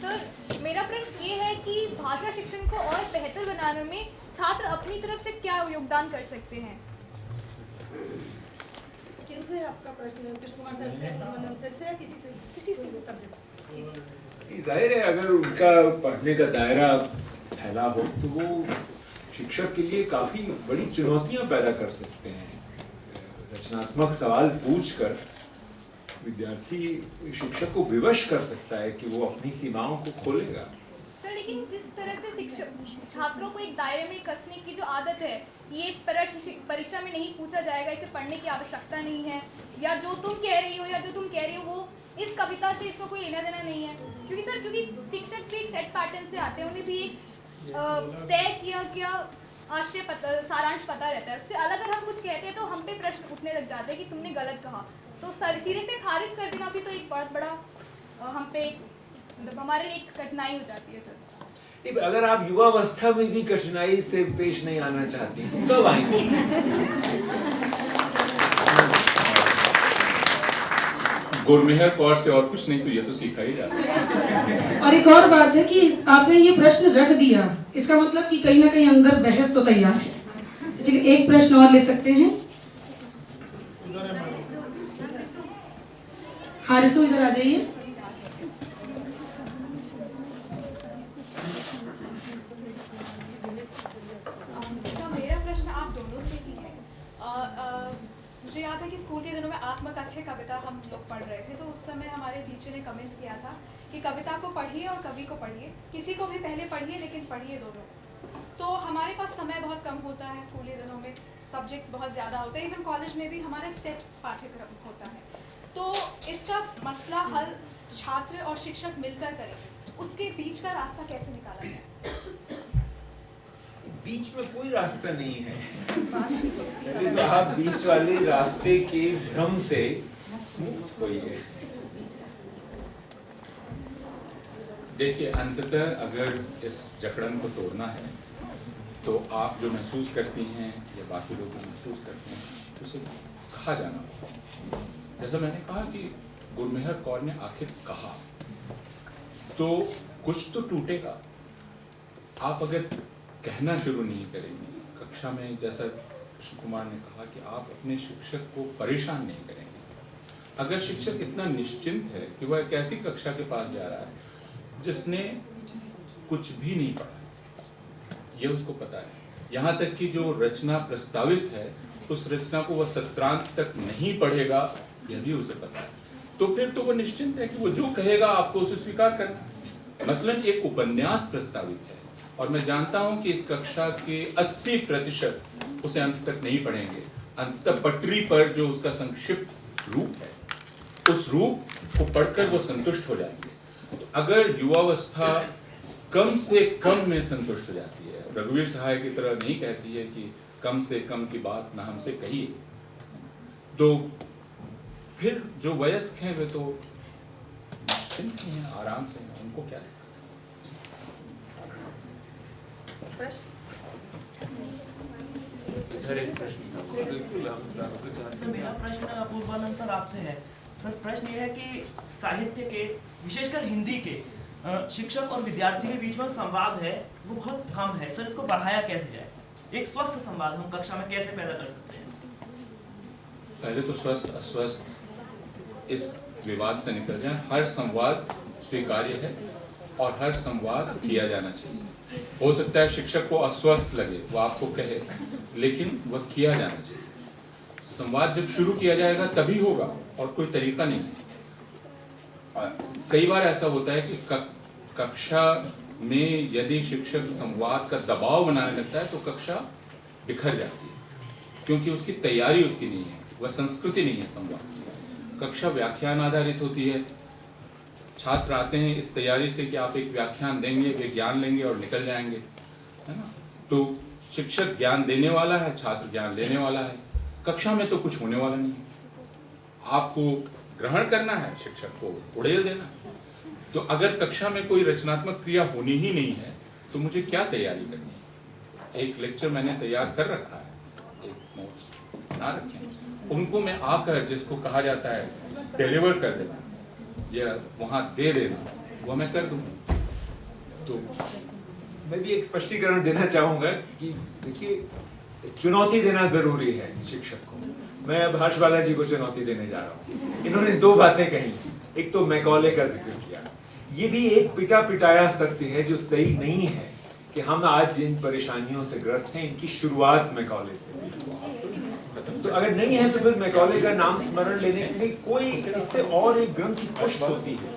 सर, मेरा प्रश्न ये है कि भाषा शिक्षण को और बेहतर बनाने में छात्र अपनी तरफ से क्या योगदान कर सकते हैं? किनसे आपका प्रश्न? कृष्ण कुमार सर से, मनन सर से या किसी से उत्तर दे सकते हैं? जाहिर है अगर उनका पढ़ने का दायरा फैला हो तो वो शिक्षक के लिए काफी बड़ी चुनौतियां पैदा कर सकते हैं। रचनात्मक सवाल पूछकर विद्यार्थी शिक्षक को विवश कर सकता है कि वो अपनी सीमाओं को खोलेगा। सर, लेकिन जिस तरह से शिक्षक छात्रों को एक दायरे में कसने की जो आदत है, ये प्रश्न परीक्षा में नहीं पूछा जाएगा, इसे पढ़ने की आवश्यकता नहीं है, या जो तुम कह रही हो या जो तुम कह रही हो वो इस कविता से इसको कोई लेना देना नहीं है, क्योंकि शिक्षक भी एक सेट पैटर्न से आते हैं, उन्हें भी एक तय किया आशय सारांश पता रहता है। उससे अलग अगर हम कुछ कहते हैं तो हम पे प्रश्न उठने लग जाते हैं कि तुमने गलत कहा, तो सिरे से खारिज कर देना भी तो एक बहुत बड़ा हम पे मतलब हमारे लिए एक कठिनाई हो जाती है सर। अगर आप युवावस्था में भी कठिनाई से पेश नहीं आना चाहती तो कब आएंगे? गुरमेहर कौर से और कुछ नहीं तो ये तो सीखा ही जा सकता है। और एक और बात है कि आपने ये प्रश्न रख दिया, इसका मतलब कि कहीं ना कहीं अंदर बहस तो तैयार है। चलिए एक प्रश्न और ले सकते हैं। हाँ रितु, इधर आ जाइए। मेरा प्रश्न आप दोनों से ही है। मुझे याद है कि स्कूल के दिनों में आत्मकथ्य कविता हम लोग पढ़ रहे थे, तो उस समय हमारे टीचर ने कमेंट किया था कि कविता को पढ़िए और कवि को पढ़िए, किसी को भी पहले पढ़िए लेकिन पढ़िए दोनों। तो हमारे पास समय बहुत कम होता है स्कूली दिनों में, सब्जेक्ट्स बहुत ज़्यादा होते हैं, इवन कॉलेज में भी हमारा सेट पाठ्यक्रम होता है। तो इसका मसला हल छात्र और शिक्षक मिलकर करें, उसके बीच का रास्ता कैसे निकाला जाए? बीच में कोई रास्ता नहीं है। तो आप बीच वाले रास्ते के भ्रम से मुक्त होइए। देखिए, अंततः अगर इस जकड़न को तोड़ना है तो आप जो महसूस करती हैं या बाकी लोग महसूस करते हैं उसे कहा जाना होगा। जैसा मैंने कहा कि गुरमेहर कौर ने आखिर कहा तो कुछ तो टूटेगा। आप अगर कहना शुरू नहीं करेंगे कक्षा में, जैसा कृष्ण कुमार ने कहा कि आप अपने शिक्षक को परेशान नहीं करेंगे। अगर शिक्षक इतना निश्चिंत है कि वह एक ऐसी कक्षा के पास जा रहा है जिसने कुछ भी नहीं पढ़ा, यह उसको पता है, यहाँ तक कि जो रचना प्रस्तावित है उस रचना को वह सत्रांत तक नहीं पढ़ेगा यह भी उसे पता है, तो फिर तो वो निश्चिंत है कि वो जो कहेगा आपको उसे स्वीकार करना है। मसलन एक उपन्यास प्रस्तावित है और मैं जानता हूं कि इस कक्षा के 80% उसे अंत तक नहीं पढ़ेंगे, अंत पटरी पर जो उसका संक्षिप्त रूप है उस रूप को पढ़कर वो संतुष्ट हो जाएंगे। तो अगर युवावस्था कम से कम में संतुष्ट हो जाती है, रघुवीर सहाय की तरह नहीं कहती है कि कम से कम की बात ना हमसे कहिए, तो फिर जो वयस्क हैं वे तो निश्चिंत हैं, आराम से हैं, उनको क्या सर मेरा प्रश्न पूर्वानंद सर आपसे है। सर प्रश्न ये है कि साहित्य के विशेषकर हिंदी के शिक्षक और विद्यार्थी के बीच में संवाद है वो बहुत कम है। सर इसको बढ़ाया कैसे जाए? एक स्वस्थ संवाद हम कक्षा में कैसे पैदा कर सकते हैं? पहले तो स्वस्थ अस्वस्थ इस विवाद से निकल जाए। हर संवाद स्वीकार्य है और हर संवाद किया जाना चाहिए। हो सकता है शिक्षक को अस्वस्थ लगे, वो आपको कहे, लेकिन वह किया जाना चाहिए। संवाद जब शुरू किया जाएगा तभी होगा और कोई तरीका नहीं है। कई बार ऐसा होता है कि कक्षा में यदि शिक्षक संवाद का दबाव बनाने लगता है तो कक्षा बिखर जाती है, क्योंकि उसकी तैयारी उसकी नहीं है, वह संस्कृति नहीं है संवाद की। कक्षा व्याख्यान आधारित होती है। छात्र आते हैं इस तैयारी से कि आप एक व्याख्यान देंगे, वे ज्ञान लेंगे और निकल जाएंगे, है ना। तो शिक्षक ज्ञान देने वाला है, छात्र ज्ञान लेने वाला है। कक्षा में तो कुछ होने वाला नहीं है। आपको ग्रहण करना है, शिक्षक को उड़ेल देना। तो अगर कक्षा में कोई रचनात्मक क्रिया होनी ही नहीं है तो मुझे क्या तैयारी करनी है? एक लेक्चर मैंने तैयार कर रखा है, एक नोट्स बना रखे हैं, उनको मैं आकर जिसको कहा जाता है डिलीवर कर देना या वहां दे देना, वो मैं कर दूंगा। तो मैं भी एक स्पष्टीकरण देना चाहूंगा कि देखिए, चुनौती देना जरूरी है शिक्षक को। मैं अब हर्ष बालाजी को चुनौती देने जा रहा हूँ। इन्होंने दो बातें कही, एक तो मैकॉले का जिक्र किया। ये भी एक पिटा पिटाया सत्य है जो सही नहीं है कि हम आज जिन परेशानियों से ग्रस्त हैं इनकी शुरुआत मैकॉले से। तो अगर नहीं है तो फिर मैकॉले का नाम स्मरण लेने के लिए कोई इससे और एक ग्रंथ की पुष्ट होती है।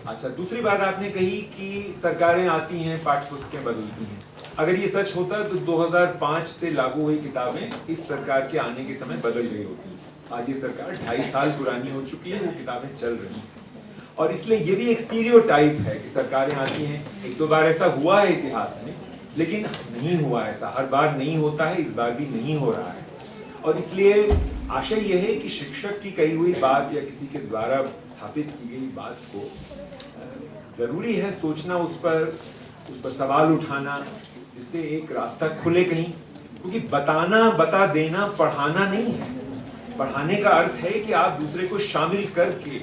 अच्छा, दूसरी बात आपने कही कि सरकारें आती हैं, पाठ्य पुस्तकें बदलती हैं। अगर ये सच होता तो 2005 से लागू हुई किताबें इस सरकार के आने के समय बदल गई होती। आज ये सरकार 2.5 साल पुरानी हो चुकी है, वो किताबें चल रही हैं। और इसलिए ये भी एक स्टीरियोटाइप है कि सरकारें आती हैं। एक दो बार ऐसा हुआ है इतिहास में, लेकिन नहीं हुआ ऐसा, हर बार नहीं होता है, इस बार भी नहीं हो रहा है। और इसलिए आशय यह है कि शिक्षक की कही हुई बात या किसी के द्वारा स्थापित की गई बात को जरूरी है सोचना, उस पर सवाल उठाना, जिससे एक रास्ता खुले कहीं। क्योंकि बताना, बता देना पढ़ाना नहीं है। पढ़ाने का अर्थ है कि आप दूसरे को शामिल करके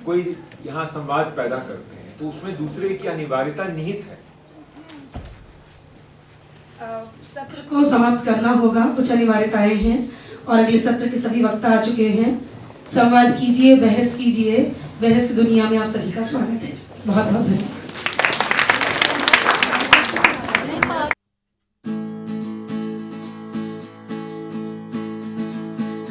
कोई यहाँ संवाद पैदा करते हैं, तो उसमें दूसरे की अनिवार्यता निहित है। सत्र को समाप्त करना होगा, कुछ अनिवार्यताएं हैं और अगले सत्र के सभी वक्ता आ चुके हैं। संवाद कीजिए, बहस कीजिए। बहस की दुनिया में आप सभी का स्वागत है। बहुत बहुत धन्यवाद।